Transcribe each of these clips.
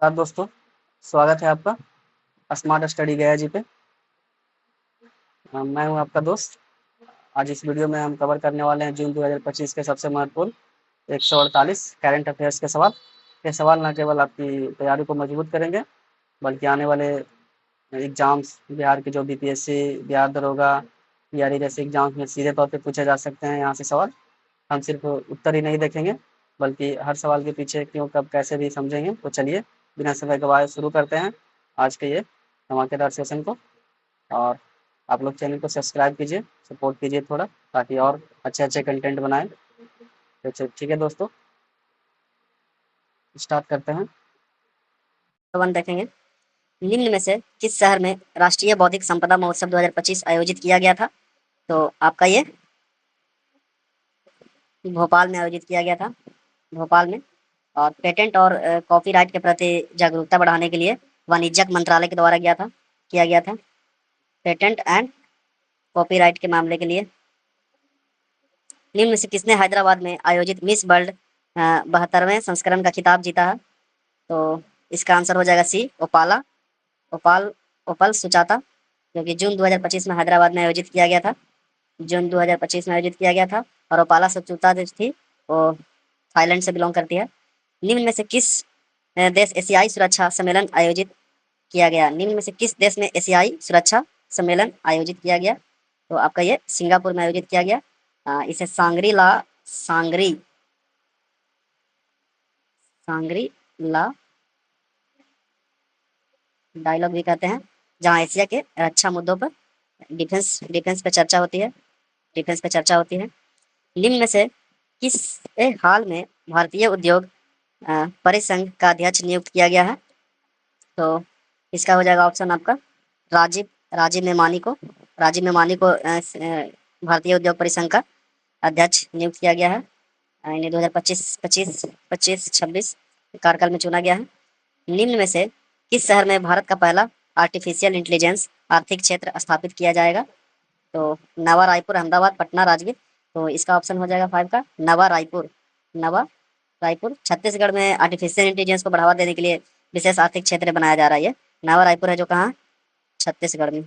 दोस्तों, स्वागत है आपका स्मार्ट स्टडी गया जी पे। मैं हूं आपका दोस्त। आज इस वीडियो में हम कवर करने वाले हैं जून 2025 के सबसे महत्वपूर्ण 148 करंट अफेयर्स के सवाल। ये सवाल न केवल आपकी तैयारी को मजबूत करेंगे, बल्कि आने वाले एग्जाम्स, बिहार के जो बीपीएससी, बिहार दरोगा, पीआरई जैसे एग्जाम्स में सीधे तौर पे पूछे जा सकते हैं यहाँ से सवाल। हम सिर्फ उत्तर ही नहीं देखेंगे, बल्कि हर सवाल के पीछे क्यों, कब, कैसे भी समझेंगे। तो चलिए बिना समय गवाए शुरू करते हैं आज के ये धमाकेदार सेशन को। और आप लोग चैनल को सब्सक्राइब कीजिए, सपोर्ट कीजिए थोड़ा, ताकि और अच्छे अच्छे कंटेंट बनाएं। तो ठीक है दोस्तों, स्टार्ट करते हैं। वन देखेंगे। निम्न में से किस शहर में राष्ट्रीय बौद्धिक संपदा महोत्सव 2025 आयोजित किया गया था? तो आपका ये भोपाल में आयोजित किया गया था, भोपाल में। और पेटेंट और कॉपीराइट के प्रति जागरूकता बढ़ाने के लिए वाणिज्यिक मंत्रालय के द्वारा किया गया था, पेटेंट एंड कॉपीराइट के मामले के लिए। निम्न में से किसने हैदराबाद में आयोजित मिस वर्ल्ड 72वें संस्करण का खिताब जीता है? तो इसका आंसर हो जाएगा सी, ओपाला ओपाल ओपल सुचाता, जो कि जून 2025 में हैदराबाद में आयोजित किया गया था, जून 2025 में आयोजित किया गया था। और ओपाला सुचाता जो थी वो थाईलैंड से बिलोंग करती है। निम्न में से किस देश एशियाई सुरक्षा सम्मेलन आयोजित किया गया? निम्न में से किस देश में एशियाई सुरक्षा सम्मेलन आयोजित किया गया? तो आपका ये सिंगापुर में आयोजित किया गया। इसे सांग्री ला डायलॉग भी कहते हैं, जहां एशिया के रक्षा मुद्दों पर डिफेंस पे चर्चा होती है, निम्न में से किस हाल में भारतीय उद्योग परिसंघ का अध्यक्ष नियुक्त किया गया है? तो इसका हो जाएगा ऑप्शन आपका राजीव राजीव मेमानी को भारतीय उद्योग परिसंघ का अध्यक्ष नियुक्त किया गया है। इन्हें 2025-26 कार्यकाल में चुना गया है। निम्न में से किस शहर में भारत का पहला आर्टिफिशियल इंटेलिजेंस आर्थिक क्षेत्र स्थापित किया जाएगा? तो नवा रायपुर, अहमदाबाद, पटना, राजगीर। तो इसका ऑप्शन हो जाएगा 5 का नवा रायपुर। छत्तीसगढ़ में आर्टिफिशियल इंटेलिजेंस को बढ़ावा देने के लिए विशेष आर्थिक क्षेत्र बनाया जा रहा है। ये नवा रायपुर है, जो कहाँ? छत्तीसगढ़ में।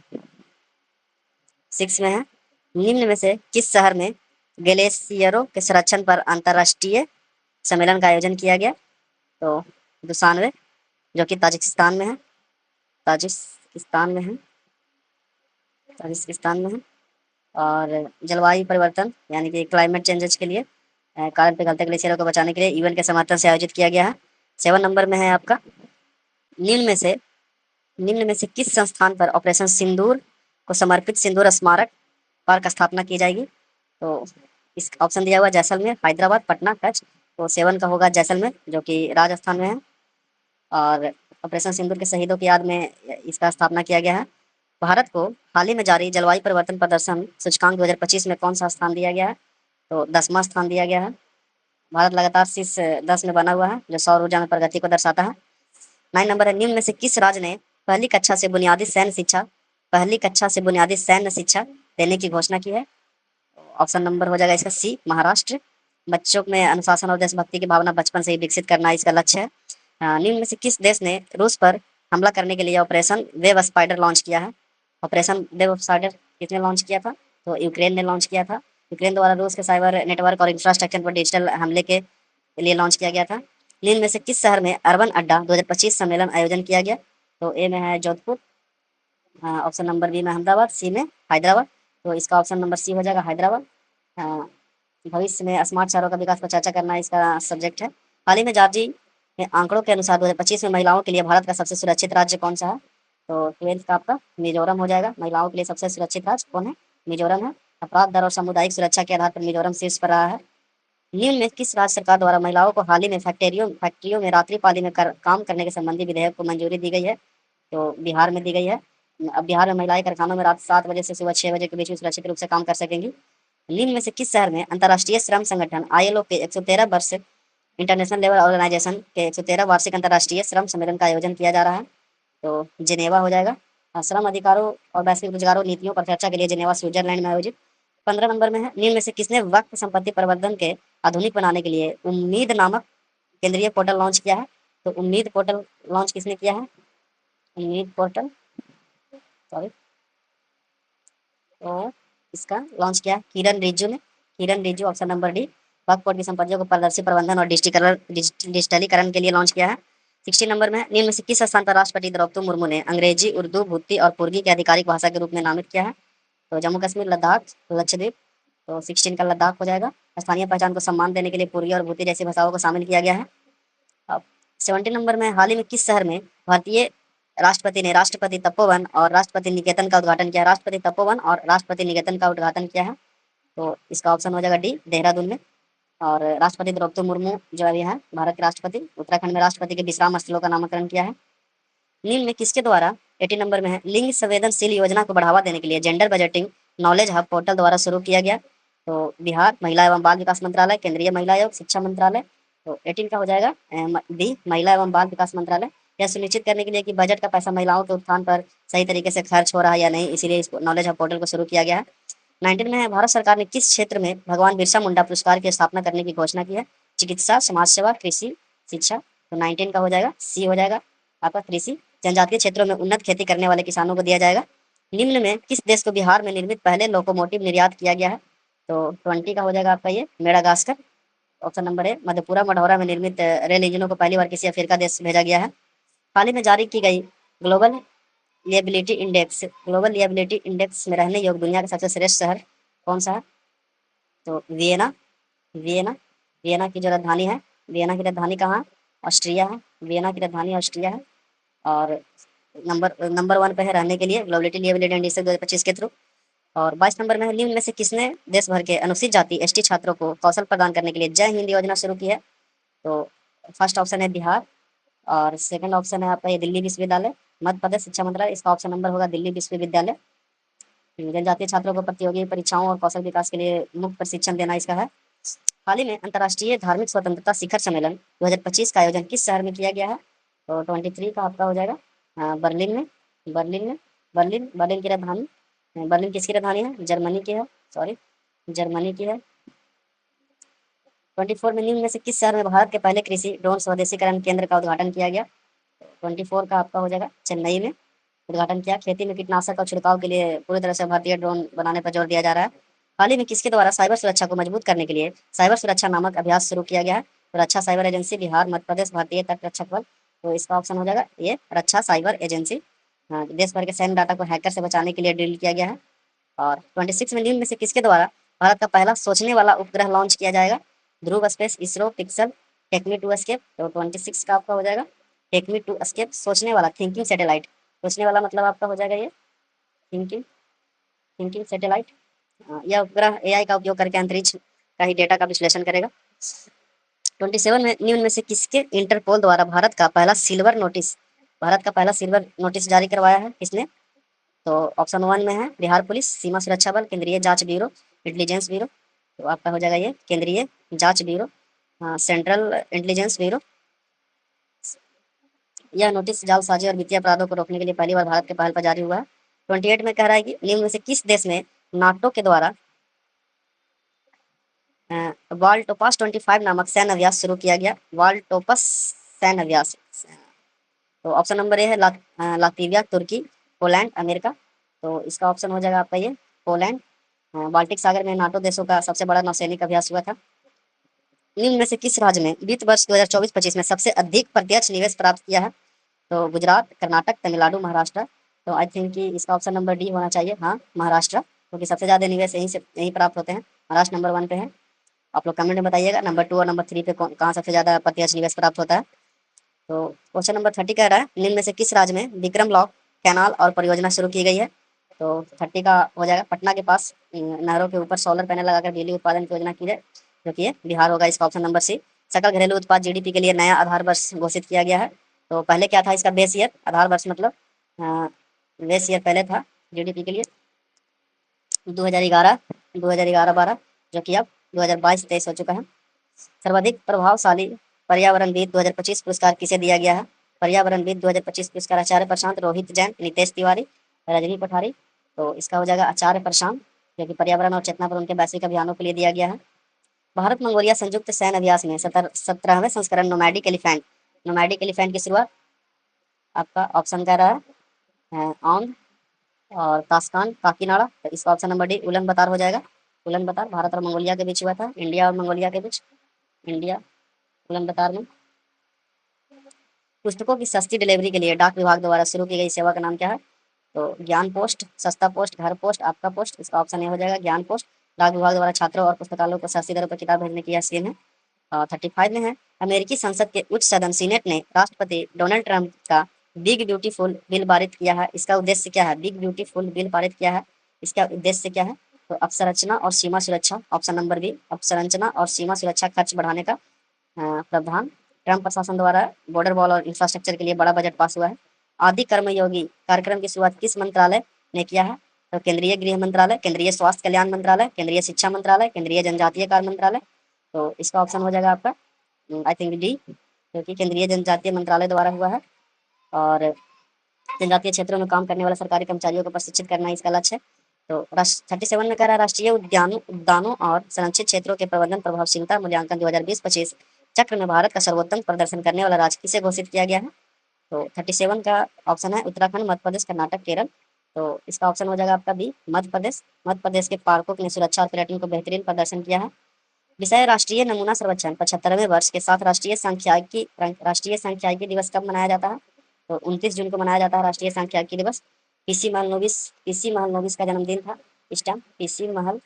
6 में है, निम्न में से किस शहर में ग्लेशियरों के संरक्षण पर अंतर्राष्ट्रीय सम्मेलन का आयोजन किया गया? तो दुशानवे, जो कि ताजिकिस्तान में है, ताजिकिस्तान में है। और जलवायु परिवर्तन यानी कि क्लाइमेट चेंजेस के लिए कारण पिघलते ग्लेशियरों को बचाने के लिए यूएन के समर्थन से आयोजित किया गया है। 7 नंबर में है आपका, निम्न में से किस संस्थान पर ऑपरेशन सिंदूर को समर्पित सिंदूर स्मारक पार्क स्थापना की जाएगी? तो इस ऑप्शन दिया हुआ जैसलमेर, हैदराबाद, पटना, कच्छ। तो 7 का होगा जैसलमेर, जो कि राजस्थान में है। और ऑपरेशन सिंदूर के शहीदों की याद में इसका स्थापना किया गया है। भारत को हाल ही में जारी जलवायु परिवर्तन प्रदर्शन सूचकांक 2025 में कौन सा स्थान दिया गया है? तो 10वां स्थान दिया गया है। भारत लगातार शीर्ष 10 में बना हुआ है, जो सौर ऊर्जा में प्रगति को दर्शाता है। 9 नंबर है, निम्न में से किस राज्य ने पहली कक्षा से बुनियादी सैन्य शिक्षा देने की घोषणा की है? ऑप्शन नंबर हो जाएगा इसका सी, महाराष्ट्र। बच्चों में अनुशासन और देशभक्ति की भावना बचपन से ही विकसित करना इसका लक्ष्य है। निम्न में से किस देश ने रूस पर हमला करने के लिए ऑपरेशन वेब स्पाइडर लॉन्च किया है? ऑपरेशन वेब स्पाइडर किसने लॉन्च किया था? तो यूक्रेन ने लॉन्च किया था। यूक्रेन द्वारा रूस के साइबर नेटवर्क और इंफ्रास्ट्रक्चर पर डिजिटल हमले के लिए लॉन्च किया गया था। निम्न में से किस शहर में अर्बन अड्डा 2025 सम्मेलन आयोजन किया गया? तो ए में है जोधपुर, ऑप्शन नंबर बी में अहमदाबाद, सी में हैदराबाद। तो इसका ऑप्शन नंबर सी हो जाएगा हैदराबाद। भविष्य में स्मार्ट शहरों का विकास पर चर्चा करना इसका सब्जेक्ट है। हाल ही में जार्जी में आंकड़ों के अनुसार 2025 में महिलाओं के लिए भारत का सबसे सुरक्षित राज्य कौन सा है? तो 12 का आपका मिजोरम हो जाएगा। महिलाओं के लिए सबसे सुरक्षित राज्य कौन है? मिजोरम है। अपराध दर और सामुदायिक सुरक्षा के आधार पर मिजोरम शीर्ष पर रहा है। निम्न में किस राज्य सरकार द्वारा महिलाओं को हाल ही में फैक्ट्रियों में रात्रि पाली में काम करने के संबंधी विधेयक को मंजूरी दी गई है? तो बिहार में दी गई है। अब बिहार में महिलाएं कारखानों में रात 7 बजे से सुबह 6 बजे के बीच में सुरक्षित रूप से काम कर सकेंगी। निम्न में से किस शहर में अंतर्राष्ट्रीय श्रम संगठन ILO के 113 वर्ष इंटरनेशनल लेबर ऑर्गेनाइजेशन के 113 वार्षिक अंतर्राष्ट्रीय श्रम सम्मेलन का आयोजन किया जा रहा है? तो जिनेवा हो जाएगा। श्रम अधिकारों और वैश्विक रोजगारों नीतियों पर चर्चा के लिए जिनेवा, स्विट्जरलैंड में आयोजित। 15 नंबर में है, निम्न में से किसने वक्फ संपत्ति प्रबंधन के आधुनिक बनाने के लिए उम्मीद नामक केंद्रीय पोर्टल लॉन्च किया है? तो उम्मीद पोर्टल लॉन्च किसने किया है? उम्मीद पोर्टल, सॉरी, तो इसका लॉन्च किया किरण रिजिजू ने। किरण रिजिजू, ऑप्शन नंबर डी, वक्फ बोर्ड की संपत्तियों को पारदर्शी प्रबंधन और डिजिटलीकरण के लिए लॉन्च किया है। 16 नंबर में निम्न में से किस स्थान पर राष्ट्रपति द्रौपदी मुर्मू ने अंग्रेजी, उर्दू, भूती और पुर्गी के आधिकारिक भाषा के रूप में नामित किया है? तो जम्मू कश्मीर, लद्दाख, लक्षद्वीप। तो 16 का लद्दाख हो जाएगा। स्थानीय पहचान को सम्मान देने के लिए पुर्गी और भूती जैसी भाषाओं को शामिल किया गया है। अब 17 नंबर में हाल ही में किस शहर में भारतीय राष्ट्रपति ने राष्ट्रपति तपोवन और राष्ट्रपति निकेतन का उद्घाटन किया? राष्ट्रपति तपोवन और राष्ट्रपति निकेतन का उद्घाटन किया है। तो इसका ऑप्शन हो जाएगा डी, देहरादून में। और राष्ट्रपति द्रौपदी मुर्मू जो अभी है भारत के राष्ट्रपति, उत्तराखंड में राष्ट्रपति के विश्राम स्थलों का नामकरण किया है। निम्न में किसके द्वारा 18 नंबर में है लिंग संवेदनशील योजना को बढ़ावा देने के लिए gender budgeting knowledge hub portal द्वारा शुरू किया गया? तो बिहार महिला एवं बाल विकास मंत्रालय, केंद्रीय महिला आयोग, शिक्षा मंत्रालय। तो 18 का हो जाएगा डी, महिला एवं बाल विकास मंत्रालय। यह सुनिश्चित करने के लिए कि बजट का पैसा महिलाओं के उत्थान पर सही तरीके से खर्च हो रहा है या नहीं, इसीलिए इस नॉलेज हब पोर्टल को शुरू किया गया है। 19 में है भारत सरकार ने किस क्षेत्र में भगवान बिरसा मुंडा पुरस्कार की स्थापना करने की घोषणा की है? चिकित्सा, समाज सेवा, कृषि, शिक्षा। तो 19 का हो जाएगा सी, हो जाएगा आपका कृषि। जनजातीय क्षेत्रों में उन्नत खेती करने वाले किसानों को दिया जाएगा। निम्न में किस देश को बिहार में निर्मित पहले लोकोमोटिव निर्यात किया गया है? तो 20 का हो जाएगा आपका ये मेडागास्कर। ऑप्शन नंबर ए, मधेपुरा मढ़ौरा में निर्मित रेल इंजनों को पहली बार किसी अफ्रीका देश भेजा गया है। हाल ही में जारी की गई ग्लोबल ग्लोबल लिएबिलिटी इंडेक्स में रहने योग्य दुनिया का सबसे श्रेष्ठ शहर कौन सा है? तो वियना। वियना, वियना की जो राजधानी है, वियना की राजधानी कहाँ? ऑस्ट्रिया है। वियना की राजधानी ऑस्ट्रिया है। और नंबर 1 पे है रहने के लिए ग्लोबलिटी लिएबिलिटी इंडेक्स 2025 के थ्रू। और 22 नंबर में है निम्न में से किसने देश भर के अनुसूचित जाति एसटी छात्रों को कौशल प्रदान करने के लिए जय हिंद योजना शुरू की है? तो फर्स्ट ऑप्शन है बिहार, और सेकंड ऑप्शन है आपका ये दिल्ली विश्वविद्यालय, मध्य प्रदेश शिक्षा मंत्रालय। इसका ऑप्शन नंबर होगा दिल्ली विश्वविद्यालय। जनजातीय छात्रों को प्रतियोगी परीक्षाओं और कौशल विकास के लिए मुफ्त प्रशिक्षण देना इसका है। हाल ही में अंतर्राष्ट्रीय धार्मिक स्वतंत्रता शिखर सम्मेलन 2025 का आयोजन किस शहर में किया गया है? तो 23 का आपका हो जाएगा बर्लिन में। बर्लिन की राजधानी, बर्लिन किसकी राजधानी है? जर्मनी की है, सॉरी, जर्मनी की है। 24 में निम्न में से किस शहर में भारत के पहले कृषि ड्रोन स्वदेशीकरण केंद्र का उद्घाटन किया गया? 24 का आपका हो जाएगा चेन्नई में उद्घाटन किया। खेती में कीटनाशक और छिड़काव के लिए पूरी तरह से भारतीय ड्रोन बनाने पर जोर दिया जा रहा है। हाल ही में किसके द्वारा साइबर सुरक्षा को मजबूत करने के लिए साइबर सुरक्षा नामक अभ्यास शुरू किया गया है? तो रक्षा साइबर एजेंसी, बिहार, मध्य प्रदेश, भारतीय तट रक्षक बल। तो इसका ऑप्शन हो जाएगा ये रक्षा साइबर एजेंसी। देश भर के सैन्य डाटा को हैकर से बचाने के लिए ड्रिल किया गया है। और 26 में निम्न में से किसके द्वारा भारत का पहला सोचने वाला उपग्रह लॉन्च किया जाएगा? Dhruva space, ISRO, Pixxel, take me to एस्केप। तो 26 का आपका हो जाएगा टेकमी टू एस्केप, सोचने वाला, थिंकिंग सैटेलाइट। सोचने वाला मतलब आपका हो जाएगा ये थिंकिंग थिंकिंग सैटेलाइट। यह उपग्रह एआई का उपयोग करके अंतरिक्ष का ही डेटा का विश्लेषण करेगा। 27 में निम्न में से किसके इंटरपोल द्वारा भारत का पहला सिल्वर नोटिस जारी करवाया है? किसने? तो ऑप्शन 1 में है बिहार पुलिस, सीमा सुरक्षा बल, केंद्रीय जांच ब्यूरो, इंटेलिजेंस ब्यूरो। तो आपका हो जाएगा ये केंद्रीय जांच ब्यूरो, सेंट्रल इंटेलिजेंस ब्यूरो। यह नोटिस जालसाजी और वित्तीय अपराधों को रोकने के लिए पहली बार भारत के पहल पर जारी हुआ है। 28 में कह रहा है कि निम्न में से किस देश में नाटो के द्वारा वाल्टोपास 25 नामक सैन्य अभ्यास शुरू किया गया? वाल्टोपस सैन्य अभ्यास। तो ऑप्शन नंबर ए है लातविया, तुर्की, पोलैंड, अमेरिका। तो इसका ऑप्शन हो जाएगा आपका ये पोलैंड। बाल्टिक सागर में नाटो देशों का सबसे बड़ा नौसैनिक अभ्यास हुआ था। निम्न में से किस राज्य ने वित्त वर्ष 2024-25 में सबसे अधिक प्रत्यक्ष निवेश प्राप्त किया है? तो गुजरात, कर्नाटक, तमिलनाडु, महाराष्ट्र। तो आई थिंक कि इसका ऑप्शन नंबर डी होना चाहिए, हाँ महाराष्ट्र, क्योंकि सबसे ज़्यादा निवेश यहीं प्राप्त होते हैं। महाराष्ट्र नंबर 1 पे है। आप लोग कमेंट में बताइएगा नंबर 2 और नंबर 3 पे कहाँ सबसे ज़्यादा प्रत्यक्ष निवेश प्राप्त होता है। तो क्वेश्चन नंबर 30 कह रहा है निम्न में से किस राज्य में विक्रम लॉक कैनाल और परियोजना शुरू की गई है? तो 30 का हो जाएगा पटना के पास नहरों के ऊपर सोलर पैनल लगाकर बिजली उत्पादन की योजना की जाए, जो कि बिहार होगा। इसका ऑप्शन नंबर सी। सकल घरेलू उत्पाद जीडीपी के लिए नया आधार वर्ष घोषित किया गया है। तो पहले क्या था इसका बेस ईयर, आधार वर्ष मतलब बेस ईयर पहले था जीडीपी के लिए 2011-12, जो कि अब 2022-23 हो चुका है। सर्वाधिक प्रभावशाली पर्यावरणविद 2025 पुरस्कार किसे दिया गया है? पर्यावरणविद 2025 पुरस्कार आचार्य प्रशांत, रोहित जैन, नितेश तिवारी, रजनी पठारी। तो इसका हो जाएगा आचार्य प्रशांत, जो कि पर्यावरण और चेतना पर उनके वैश्विक अभियानों के लिए दिया गया है। भारत मंगोलिया संयुक्त सैन्य अभ्यास में 17वें संस्करण नोमैडिक एलिफेंट नोमैडिक एलिफेंट की शुरुआत आपका ऑप्शन कह रहा है औंध और तास्कान काकीनाडा, तो इसका ऑप्शन नंबर डी उलन बतार हो जाएगा। उलन बतार भारत और मंगोलिया के बीच हुआ था, इंडिया और मंगोलिया के बीच, इंडिया उलन बतार में। पुस्तकों की सस्ती डिलीवरी के लिए डाक विभाग द्वारा शुरू की गई सेवा का नाम क्या है? तो ज्ञान पोस्ट, सस्ता पोस्ट, घर पोस्ट, आपका पोस्ट, इसका ऑप्शन ए हो जाएगा ज्ञान पोस्ट। डाक विभाग द्वारा छात्रों और पुस्तकालयों को सस्ती दरों पर किताब भेजने की यह स्कीम है। 35 में है, अमेरिकी संसद के उच्च सदन सीनेट ने राष्ट्रपति डोनाल्ड ट्रंप का बिग ब्यूटीफुल बिल पारित किया है, इसका उद्देश्य क्या है? बिग ब्यूटीफुल बिल पारित किया है, इसका उद्देश्य क्या है? तो अवसंरचना और सीमा सुरक्षा, ऑप्शन नंबर बी, अवसंरचना और सीमा सुरक्षा खर्च बढ़ाने का प्रावधान। ट्रंप प्रशासन द्वारा बॉर्डर वॉल और इंफ्रास्ट्रक्चर के लिए बड़ा बजट पास हुआ है। आदि कर्मयोगी कार्यक्रम की शुरुआत किस मंत्रालय ने किया है? तो केंद्रीय गृह मंत्रालय, केंद्रीय स्वास्थ्य कल्याण मंत्रालय, केंद्रीय शिक्षा मंत्रालय, केंद्रीय जनजातीय कार्य मंत्रालय। तो इसका ऑप्शन हो जाएगा आपका आई थिंक डी, क्योंकि केंद्रीय जनजातीय मंत्रालय द्वारा हुआ है और जनजातीय क्षेत्रों में काम करने वाले सरकारी कर्मचारियों को प्रशिक्षित करना इसका लक्ष्य है। तो 37 में कह रहा है राष्ट्रीय उद्यानों और संरक्षित क्षेत्रों के प्रबंधन प्रभावशीलता मूल्यांकन 2020-25 चक्र में भारत का सर्वोत्तम प्रदर्शन करने वाला राज्य किसे घोषित किया गया है? तो 37 का ऑप्शन है उत्तराखंड, मध्य प्रदेश, कर्नाटक, केरल। तो इसका ऑप्शन हो जाएगा आपका बी, मध्य प्रदेश। मध्य प्रदेश के पार्कों ने सुरक्षा और पर्यटन को बेहतरीन प्रदर्शन किया है। विषय राष्ट्रीय नमूना सर्वेक्षण 75वें वर्ष के साथ राष्ट्रीय सांख्यिकी दिवस कब मनाया जाता है? तो 29 जून को मनाया जाता है राष्ट्रीय सांख्यिकी दिवस। पीसी महल नोबिस का जन्मदिन था इस टाइम, पीसी महल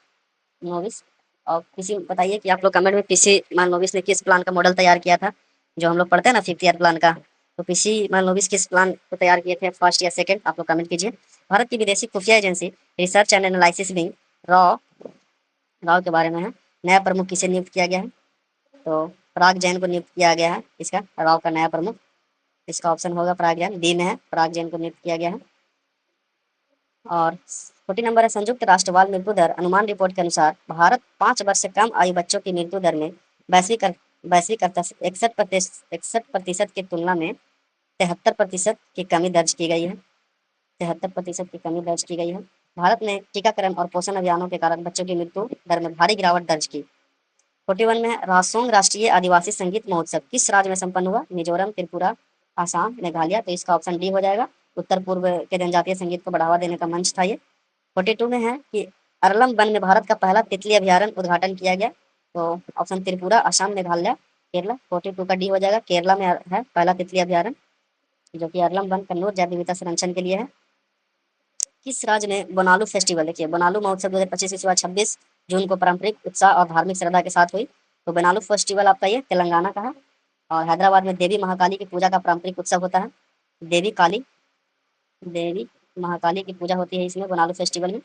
नोबिस। और पीसी बताइए कि आप लोग कमेंट में पीसी महल नोबिस ने किस प्लान का मॉडल तैयार किया था, जो हम लोग पढ़ते हैं ना 5th ईयर प्लान का। तो पीसी महल नोबिस किस प्लान को तैयार किए थे, फर्स्ट या सेकंड, आप लोग कमेंट कीजिए। भारत की विदेशी खुफिया agency research and analysis wing raw के बारे में है, नया प्रमुख किसे नियुक्त किया गया है? तो पराग जैन को नियुक्त किया गया है इसका राव का नया प्रमुख, इसका ऑप्शन होगा पराग जैन, बी में है, पराग जैन को नियुक्त किया गया है। और 40 नंबर है, संयुक्त राष्ट्र बाल मृत्यु दर अनुमान रिपोर्ट के अनुसार भारत 5 वर्ष से कम आयु बच्चों की मृत्यु दर में वैश्विक 61% की तुलना में 73% की कमी दर्ज की गई है। 73% की कमी दर्ज की गई है। भारत में टीकाकरण और पोषण अभियानों के कारण बच्चों की मृत्यु दर में भारी गिरावट दर्ज की। 41 में रासोंग राष्ट्रीय आदिवासी संगीत महोत्सव किस राज्य में संपन्न हुआ? मिजोरम, त्रिपुरा, आसाम, मेघालय। तो इसका ऑप्शन डी हो जाएगा, उत्तर पूर्व के जनजातीय संगीत को बढ़ावा देने का मंच था ये। 42 में है कि अरलम वन में भारत का पहला तितली अभ्यारण्य उद्घाटन किया गया। तो ऑप्शन त्रिपुरा, आसाम, मेघालय, केरला। 42 का डी हो जाएगा, केरला में है पहला तितली अभ्यारण्य, जो कि अरलम वन कन्नौज जैव विविधता संरक्षण के लिए है। किस राज्य में बोनालू फेस्टिवल, देखिए बोनालू महोत्सव 2025 की शुरुआत 26 जून को पारंपरिक उत्साह और धार्मिक श्रद्धा के साथ हुई। तो बोनालू फेस्टिवल आपका ये तेलंगाना का है। और हैदराबाद में देवी महाकाली की पूजा का पारंपरिक उत्सव होता है, देवी महाकाली की पूजा होती है इसमें बोनालू फेस्टिवल में।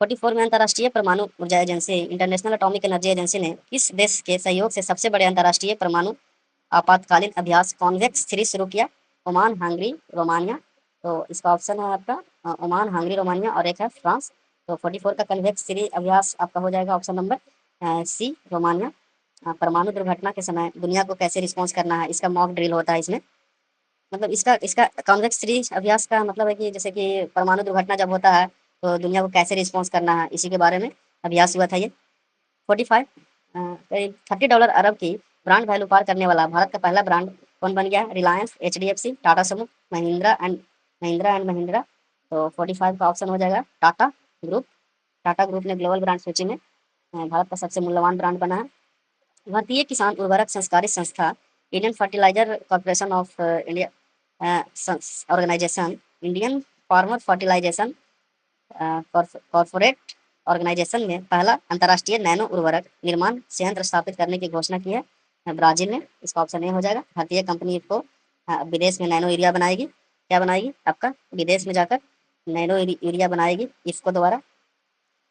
44 में अंतर्राष्ट्रीय परमाणु ऊर्जा agency international atomic energy agency ने किस देश के सहयोग से सबसे बड़े अंतर्राष्ट्रीय परमाणु आपातकालीन अभ्यास कॉन्वेक्स 3 शुरू किया? Oman, Hungary, Romania. तो इसका ऑप्शन है आपका ओमान, हंगरी, रोमानिया और एक है फ्रांस। तो 44 का कन्वेक्स 3 अभ्यास आपका हो जाएगा ऑप्शन नंबर सी, रोमानिया। परमाणु दुर्घटना के समय दुनिया को कैसे रिस्पॉन्स करना है, इसका मॉक ड्रिल होता है इसमें। मतलब इसका कॉन्वेक्स 3 अभ्यास का मतलब है कि जैसे कि परमाणु दुर्घटना जब होता है तो दुनिया को कैसे रिस्पॉन्स करना है, इसी के बारे में अभ्यास हुआ था ये। 45 करीब $30 अरब की ब्रांड वैल्यू पार करने वाला भारत का पहला ब्रांड कौन बन गया? रिलायंस, एचडीएफसी, टाटा समूह, महिंद्रा। तो 45 का ऑप्शन हो जाएगा टाटा ग्रुप। टाटा ग्रुप ने ग्लोबल ब्रांड सूची में भारत का सबसे मूल्यवान ब्रांड बना है। भारतीय किसान उर्वरक संस्कारी संस्था, Indian fertiliser corporation of India organisation, Indian farmer fertilisation corporate organisation में पहला अंतर्राष्ट्रीय नैनो उर्वरक निर्माण संयंत्र स्थापित करने की घोषणा की है ब्राजील ने। इसका ऑप्शन ए हो जाएगा। भारतीय कंपनी को विदेश में नैनो यूरिया बनाएगी, क्या बनाएगी आपका, विदेश में जाकर नैनो यूरिया बनाएगी इफ्को द्वारा,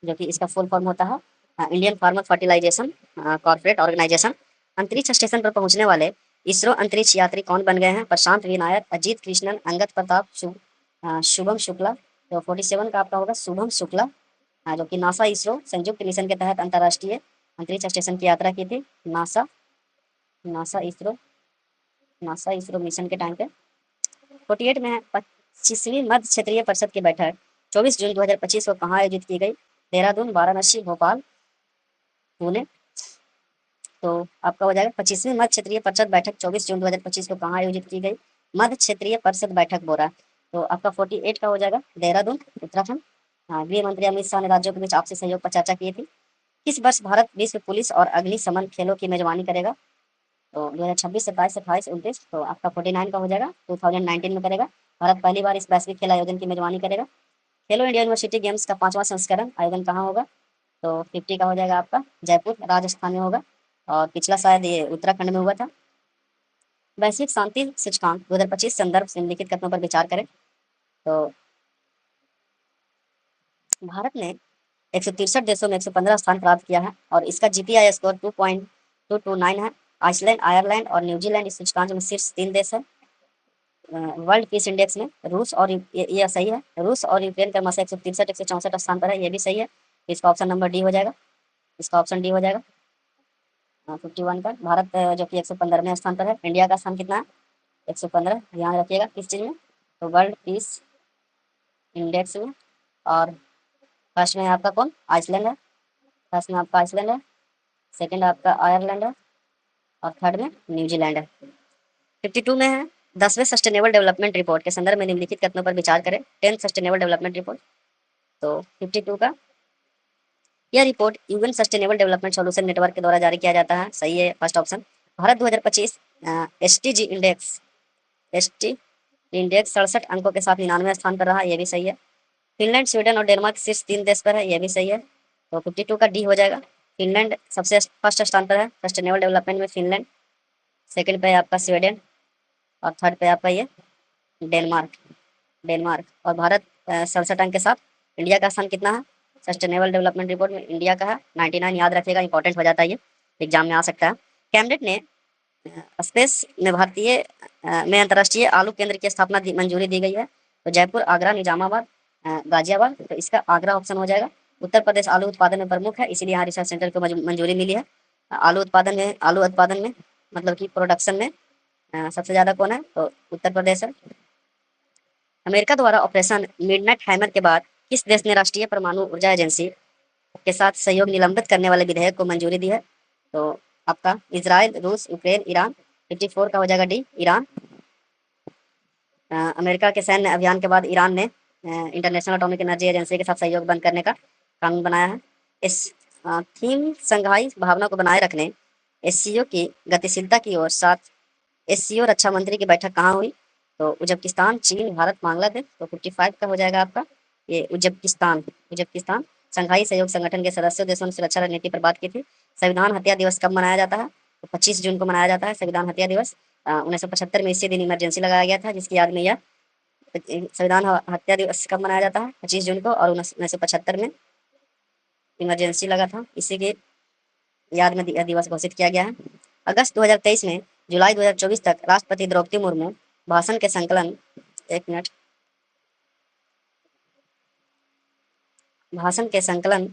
जो कि इसका फुल फॉर्म होता है Indian farmer fertilisation corporate organisation. अंतरिक्ष स्टेशन पर पहुंचने वाले इसरो अंतरिक्ष यात्री कौन बन गए हैं? प्रशांत वी नायर, अजीत कृष्णन, अंगद प्रताप, शुभम शुक्ला। तो 47 का आपका होगा शुभम शुक्ला, जो कि नासा इसरो संयुक्त मिशन के तहत अंतर्राष्ट्रीय अंतरिक्ष स्टेशन की यात्रा की थी। नासा इसरो मिशन के टाइम पे। 48 में 25वीं मध्य क्षेत्रीय परिषद की बैठक 24 जून 2025 को कहाँ आयोजित की गई? देहरादून, वाराणसी, भोपाल, पुणे। तो आपका हो जाएगा 25वीं मध्य क्षेत्रीय परिषद बैठक 24 जून 2025 को कहाँ आयोजित की गई? मध्य क्षेत्रीय परिषद बैठक बोरा। तो आपका 48 का हो जाएगा देहरादून, उत्तराखंड। हाँ, गृह मंत्री अमित शाह ने राज्यों के बीच आपसी सहयोग पर चर्चा की थी। किस वर्ष भारत विश्व पुलिस और अग्निशमन खेलों की मेजबानी करेगा? तो 2026, 27, 28, 29। तो आपका 49 का हो जाएगा 2019 में करेगा। भारत पहली बार इस वैश्विक खेल आयोजन की मेजबानी करेगा। खेलो इंडिया यूनिवर्सिटी गेम्स का 5वां संस्करण आयोजन कहाँ होगा? तो 50 का हो जाएगा आपका जयपुर, राजस्थान में होगा। और पिछला शायद ये उत्तराखंड में हुआ था। वैश्विक शांति सूचकांक 2025 संदर्भ से निम्नलिखित कथनों पर विचार करें। तो भारत ने 163 देशों में 115 स्थान प्राप्त किया है और इसका जीपीआई स्कोर 2.229 है। आइसलैंड, आयरलैंड और न्यूजीलैंड इस सूचकांक में शीर्ष 3 देश है। वर्ल्ड पीस इंडेक्स में रूस और ये सही है, रूस और यूक्रेन क्रमशः 163, 164 स्थान पर है, ये भी सही है। इसका ऑप्शन नंबर डी हो जाएगा, इसका ऑप्शन डी हो जाएगा 51 का। भारत जो कि 115वें स्थान पर है। इंडिया का स्थान कितना है? 115। ध्यान रखिएगा किस चीज़ में? तो वर्ल्ड पीस इंडेक्स में। और फर्स्ट में आपका कौन? आइसलैंड है। फर्स्ट में आपका आइसलैंड है, सेकंड आपका आयरलैंड है और थर्ड में न्यूजीलैंड है। 52 में है 10वें सस्टेनेबल डेवलपमेंट रिपोर्ट के संदर्भ में निम्नलिखित कथनों पर विचार करें। 10th sustainable development report. तो 52 का यह report UN sustainable development solution network के द्वारा जारी किया जाता है, सही है first option. Bharat 2025 STG index 67 अंकों के साथ 99वें स्थान पर रहा, यह भी सही है। फिनलैंड, स्वीडन और डेनमार्क शीर्ष 3 देश पर है, यह भी सही है। तो 52 का डी हो जाएगा। फिनलैंड सबसे फर्स्ट स्थान पर है सस्टेनेबल डेवलपमेंट में, फिनलैंड। सेकंड पे आपका स्वीडन और थर्ड पे आपका ये डेनमार्क और भारत 67 अंक के साथ। इंडिया का स्थान कितना है सस्टेनेबल डेवलपमेंट रिपोर्ट में? इंडिया का है 99। याद रखिएगा, इंपॉर्टेंट हो जाता है, ये एग्जाम में आ सकता है। कैबिनेट ने स्पेस में में अंतर्राष्ट्रीय आलू केंद्र की स्थापना मंजूरी दी गई है। तो जयपुर, आगरा, निजामाबाद, गाजियाबाद। तो इसका आगरा ऑप्शन हो जाएगा। उत्तर प्रदेश आलू उत्पादन में प्रमुख है, इसीलिए यहाँ रिसर्च सेंटर को मंजूरी मिली है। आलू उत्पादन में मतलब कि प्रोडक्शन में सबसे ज़्यादा कौन है? तो उत्तर प्रदेश है। अमेरिका द्वारा ऑपरेशन मिडनाइट हैमर के बाद किस देश ने राष्ट्रीय परमाणु ऊर्जा एजेंसी के साथ सहयोग निलंबित करने वाले विधेयक को मंजूरी दी है? तो आपका इजराइल, रूस, यूक्रेन, ईरान। 54 का हो जाएगा डी, ईरान। अमेरिका के सैन्य अभियान के बाद ईरान ने इंटरनेशनल एटॉमिक एनर्जी एजेंसी के साथ सहयोग बंद करने का कानून बनाया है। इस थीम संघाई भावना को बनाए रखने एससीओ की गतिशीलता की ओर साथ एससीओ रक्षा मंत्री की बैठक कहाँ हुई? तो उज्बेकिस्तान, चीन, भारत, बांग्लादेश। तो 55 का हो जाएगा आपका ये उज्बेकिस्तान। संघाई सहयोग संगठन के सदस्य देशों ने सुरक्षा रणनीति पर बात की थी। संविधान हत्या दिवस कब मनाया जाता है? तो 25 जून को मनाया जाता है संविधान हत्या दिवस। 1975 में इसी दिन इमरजेंसी लगाया गया था, जिसकी याद में यह संविधान हत्या दिवस कब मनाया जाता है? 25 जून को। और 1975 में इमरजेंसी लगा था, इसी के याद में यह दिवस घोषित किया गया है। अगस्त 2023 में जुलाई 2024 तक राष्ट्रपति द्रौपदी मुर्मू भाषण के संकलन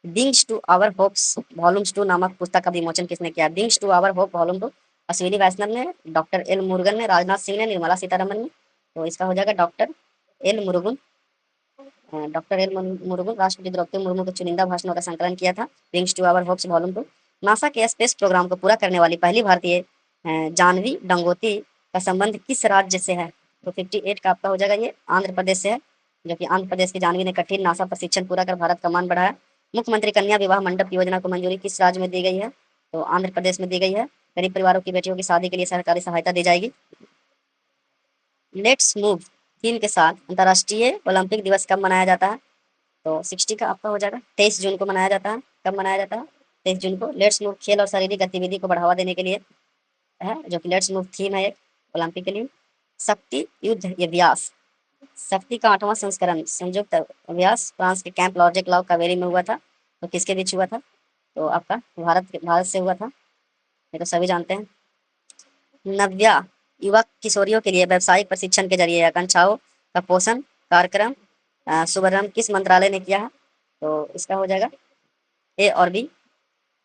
wings to our hopes volumes 2 नामक पुस्तक का विमोचन किसने किया? Wings to our hope volume 2 Ashwini Vaishnaw ने, डॉक्टर एल मुरुगन ने, राजनाथ सिंह ने, निर्मला सीतारमन ने। तो इसका हो जाएगा डॉक्टर एल मुरुगन। राष्ट्रपति द्रौपदी मुर्मू के चुनिंदा भाषणों का संकलन किया था, wings to our hopes volume 2। NASA के स्पेस प्रोग्राम को पूरा करने वाली पहली भारतीय जानवी गंगोत्री का संबंध किस राज्य से है? तो 58 का आपका हो जाएगा ये आंध्र प्रदेश से है, जो कि आंध्र प्रदेश की जानवी ने कठिन नासा प्रशिक्षण पूरा कर भारत का मान बढ़ाया। मुख्यमंत्री कन्या विवाह मंडप योजना को मंजूरी किस राज्य में दी गई है? तो आंध्र प्रदेश में दी गई है। गरीब परिवारों की बेटियों की शादी के लिए सरकारी सहायता दी जाएगी। लेट्स मूव थीम के साथ अंतर्राष्ट्रीय ओलंपिक दिवस कब मनाया जाता है? तो 60 का आपका हो जाएगा 23 जून को मनाया जाता है। कब मनाया जाता है? 23 जून को। लेट्स मूव खेल और शारीरिक गतिविधि को बढ़ावा देने के लिए है, जो कि लेट्स मूव थीम है एक ओलंपिक के लिए। शक्ति युद्ध अभ्यास, शक्ति का 8वां संस्करण संयुक्त अभ्यास फ्रांस के कैंप लॉजिक लॉ कावेरी में हुआ था। तो किसके बीच हुआ था? तो आपका भारत से हुआ था, ये तो सभी जानते हैं। नव्या युवा किशोरियों के लिए व्यावसायिक प्रशिक्षण के जरिए आकांक्षाओं का पोषण कार्यक्रम शुभारंभ किस मंत्रालय ने किया है? तो इसका हो जाएगा ए और बी,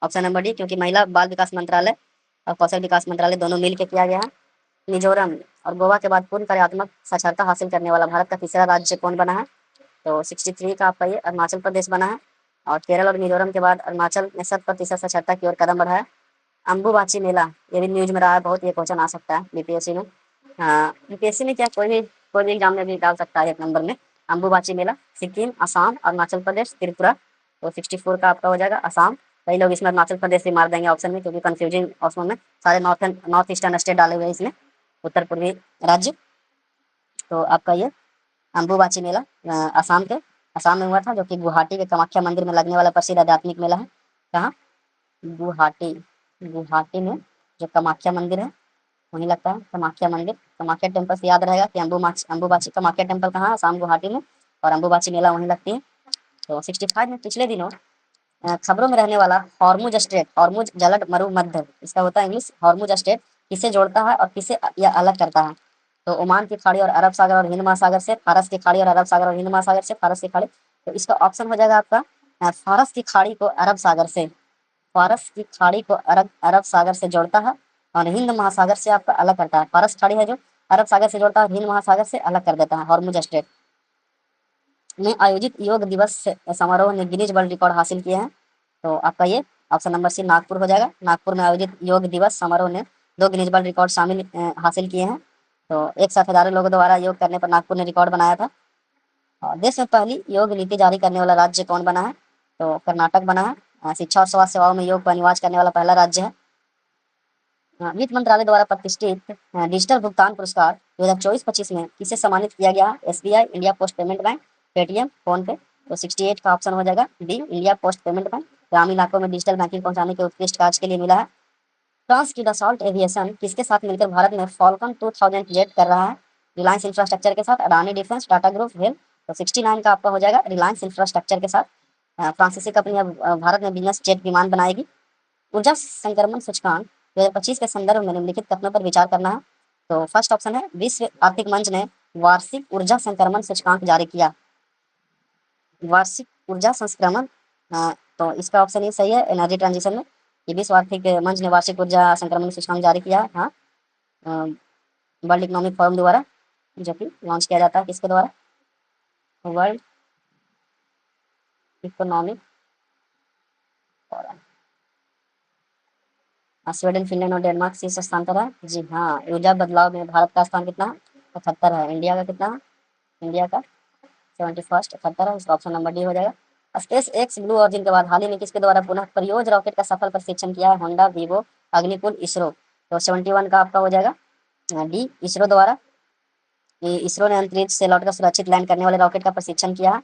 ऑप्शन नंबर डी, क्योंकि महिला बाल विकास मंत्रालय और कौशल विकास मंत्रालय दोनों मिल के किया गया है। मिजोरम और गोवा के बाद पूर्ण कार्यात्मक साक्षरता हासिल करने वाला भारत का तीसरा राज्य कौन बना है? तो 63 का आपका ये अरुणाचल प्रदेश बना है। और केरल और मिजोरम के बाद अरुणाचल ने 100% साक्षरता की ओर कदम बढ़ाया। अंबुबाची मेला, ये भी न्यूज में रहा है बहुत, ये क्वेश्चन आ सकता है बीपीएससी में। बीपीएससी में क्या, कोई भी एग्जाम में भी डाल सकता है 1 नंबर में। अंबुबाची मेला सिक्किम, असम, अरुणाचल प्रदेश, त्रिपुरा। तो 64 का आपका हो जाएगा असम। कई लोग इसमें अरुणाचल प्रदेश भी मार देंगे ऑप्शन में, क्योंकि कंफ्यूजिंग ऑप्शन में सारे नॉर्थ ईस्टर्न स्टेट डाले हुए हैं इसमें, उत्तर पूर्वी राज्य। तो आपका ये अंबुबाची मेला असम में हुआ था, जो कि गुवाहाटी के कामाख्या मंदिर में लगने वाला प्रसिद्ध आध्यात्मिक मेला है। कहाँ? गुवाहाटी। गुवाहाटी में जो कामाख्या मंदिर है वहीं लगता है, कामाख्या मंदिर। कामाख्या टेम्पल से याद रहेगा कि अंबुबाची कामाख्या टेम्पल कहाँ है? आसाम गुवाहाटी में। और अंबुबाची मेला वहीं लगती है। तो 65 में पिछले दिनों खबरों में रहने वाला हॉर्मुज स्ट्रेट, हॉर्मुज जलद मरुमध्य, इसका होता है इंग्लिश हॉर्मुज स्ट्रेट, किसे जोड़ता है और किसे यह अलग करता है? तो ओमान की खाड़ी और अरब सागर और हिंद महासागर से, फारस की खाड़ी और अरब सागर और हिंद महासागर से, फारस की खाड़ी। तो इसका ऑप्शन हो जाएगा आपका फारस की खाड़ी को अरब सागर से, फारस की खाड़ी को अरब अरब सागर से जोड़ता है और हिंद महासागर से आपका अलग करता है। फारस खाड़ी है जो अरब सागर से जोड़ता है और हिंद महासागर से अलग कर देता है। हॉर्मुज स्ट्रेट में आयोजित योग दिवस समारोह ने गिनीज वर्ल्ड रिकॉर्ड हासिल किए हैं। तो आपका ये ऑप्शन नंबर सी नागपुर हो जाएगा। नागपुर में आयोजित योग दिवस समारोह ने 2 गिनीज वर्ल्ड रिकॉर्ड हासिल किए हैं। तो एक साथ हजारों लोगों द्वारा योग करने पर नागपुर ने रिकॉर्ड बनाया था। और देश में पहली योग नीति जारी करने वाला राज्य कौन बना है? तो कर्नाटक बना है। शिक्षा और स्वास्थ्य सेवाओं में योग को अनिवार्य करने वाला पहला राज्य है। वित्त मंत्रालय द्वारा प्रतिष्ठित डिजिटल भुगतान पुरस्कार 2024-25 में किसे सम्मानित किया गया है? SBI, India post payment bank, Paytm, phone पे। तो 68 का ऑप्शन हो जाएगा D, India post payment bank. ग्रामीण इलाकों में डिजिटल बैंकिंग पहुंचाने के उत्कृष्ट कार्य के लिए मिला है। फ्रांस की डसॉल्ट एविएशन किसके साथ मिलकर भारत में फॉल्कन 2000 जेट कर रहा है? रिलायंस इंफ्रास्ट्रक्चर के साथ, Adani defence, Tata group, well. तो 69 का आपका हो जाएगा रिलायंस इंफ्रास्ट्रक्चर के साथ। फ्रांसीसी कंपनी अब भारत में बिजनेस जेट विमान बनाएगी। ऊर्जा संक्रमण सूचकांक 2025 के संदर्भ में निम्नलिखित कथनों पर विचार करना है। तो फर्स्ट ऑप्शन है विश्व आर्थिक मंच ने वार्षिक ऊर्जा संक्रमण सूचकांक जारी किया। वार्षिक ऊर्जा संक्रमण, तो इसका ऑप्शन ये सही है एनर्जी ट्रांजिशन में, ये विश्व आर्थिक मंच ने वार्षिक ऊर्जा संक्रमण सूचकांक जारी किया है। हाँ, वर्ल्ड इकोनॉमिक फोरम द्वारा, जो कि लॉन्च किया जाता है किसके द्वारा? World economic forum. Sweden, Finland और डेनमार्क शीर्ष स्थान पर है। जी हाँ, ऊर्जा बदलाव में भारत का स्थान कितना है? 78 है। इंडिया का कितना है? इंडिया का 71, 78 है। इसका ऑप्शन नंबर डी हो जाएगा। स्पेस एक्स ब्लू ऑरिजिन के बाद हाल ही में किसके द्वारा पुनः परियोज रॉकेट का सफल परीक्षण किया है? Honda, Vivo, Agnikul, ISRO. तो 71 का आपका हो जाएगा डी, इसरो द्वारा। इसरो ने अंतरिक्ष से लौटकर सुरक्षित लैंड करने वाले रॉकेट का प्रशिक्षण किया है।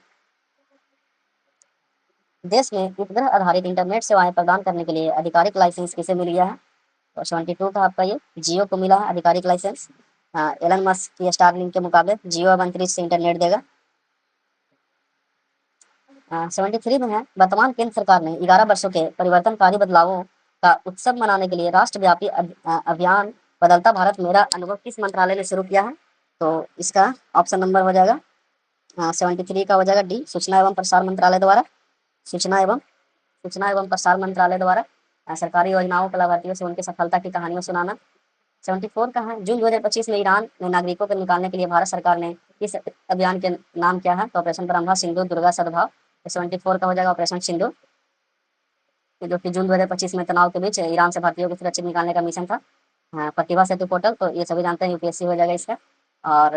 देश में उपग्रह आधारित इंटरनेट सेवाएं प्रदान करने के लिए आधिकारिक लाइसेंस किसे मिल गया है? तो 72 का आपका ये जियो को मिला है आधिकारिक लाइसेंस। एलन मस्क की स्टारलिंक के मुकाबले जियो अब अंतरिक्ष से इंटरनेट देगा। 73 में है वर्तमान केंद्र सरकार ने 11 वर्षों के परिवर्तनकारी बदलावों का उत्सव मनाने के लिए राष्ट्रव्यापी अभियान बदलता भारत मेरा अनुभव किस मंत्रालय ने शुरू किया है? तो इसका ऑप्शन नंबर हो जाएगा 73 का हो जाएगा डी, सूचना एवं प्रसार मंत्रालय द्वारा। सूचना एवं प्रसार मंत्रालय द्वारा सरकारी योजनाओं को लाभार्थियों से उनकी सफलता की कहानियां सुनाना। 74 का है जून 2025 में ईरान में नागरिकों को निकालने के लिए भारत सरकार ने इस अभियान के नाम क्या है? तो ऑपरेशन ब्रह्मा, सिंधु, दुर्गा, सद्भाव। 74 का हो जाएगा ऑपरेशन सिंधु, जो कि जून 2025 में तनाव के बीच ईरान से भारतीयों को सुरक्षित निकालने का मिशन था। प्रतिभा सेतु पोर्टल, तो ये सभी जानते हैं यूपीएससी हो जाएगा इसका। और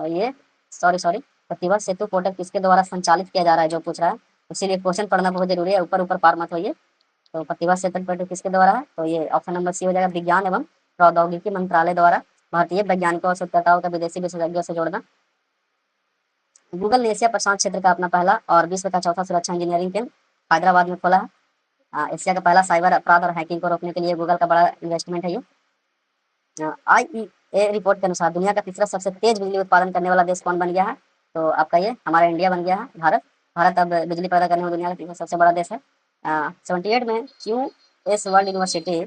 ये सॉरी प्रतिभा सेतु पोर्टल किसके द्वारा संचालित किया जा रहा है जो पूछ रहा है, इसीलिए क्वेश्चन पढ़ना बहुत जरूरी है, ऊपर ऊपर पार मत होइए। तो प्रतिभा सेतु पोर्टल किसके द्वारा है? तो ये ऑप्शन नंबर सी हो जाएगा विज्ञान एवं प्रौद्योगिकी मंत्रालय द्वारा। भारतीय वैज्ञानिकों और शोधकर्ताओं का विदेशी विशेषज्ञों से जोड़ना। गूगल ने एशिया प्रशांत क्षेत्र का अपना पहला और विश्व का चौथा सुरक्षा इंजीनियरिंग केंद्र हैदराबाद में खोला है। एशिया का पहला साइबर अपराध और हैकिंग को रोकने के लिए गूगल का बड़ा इन्वेस्टमेंट है ये। IEA रिपोर्ट के अनुसार दुनिया का तीसरा सबसे तेज बिजली उत्पादन करने वाला देश कौन बन गया है? तो आपका ये हमारा इंडिया बन गया है, भारत अब बिजली पैदा करने में दुनिया का तीसरा सबसे बड़ा देश है। 78 में QS वर्ल्ड यूनिवर्सिटी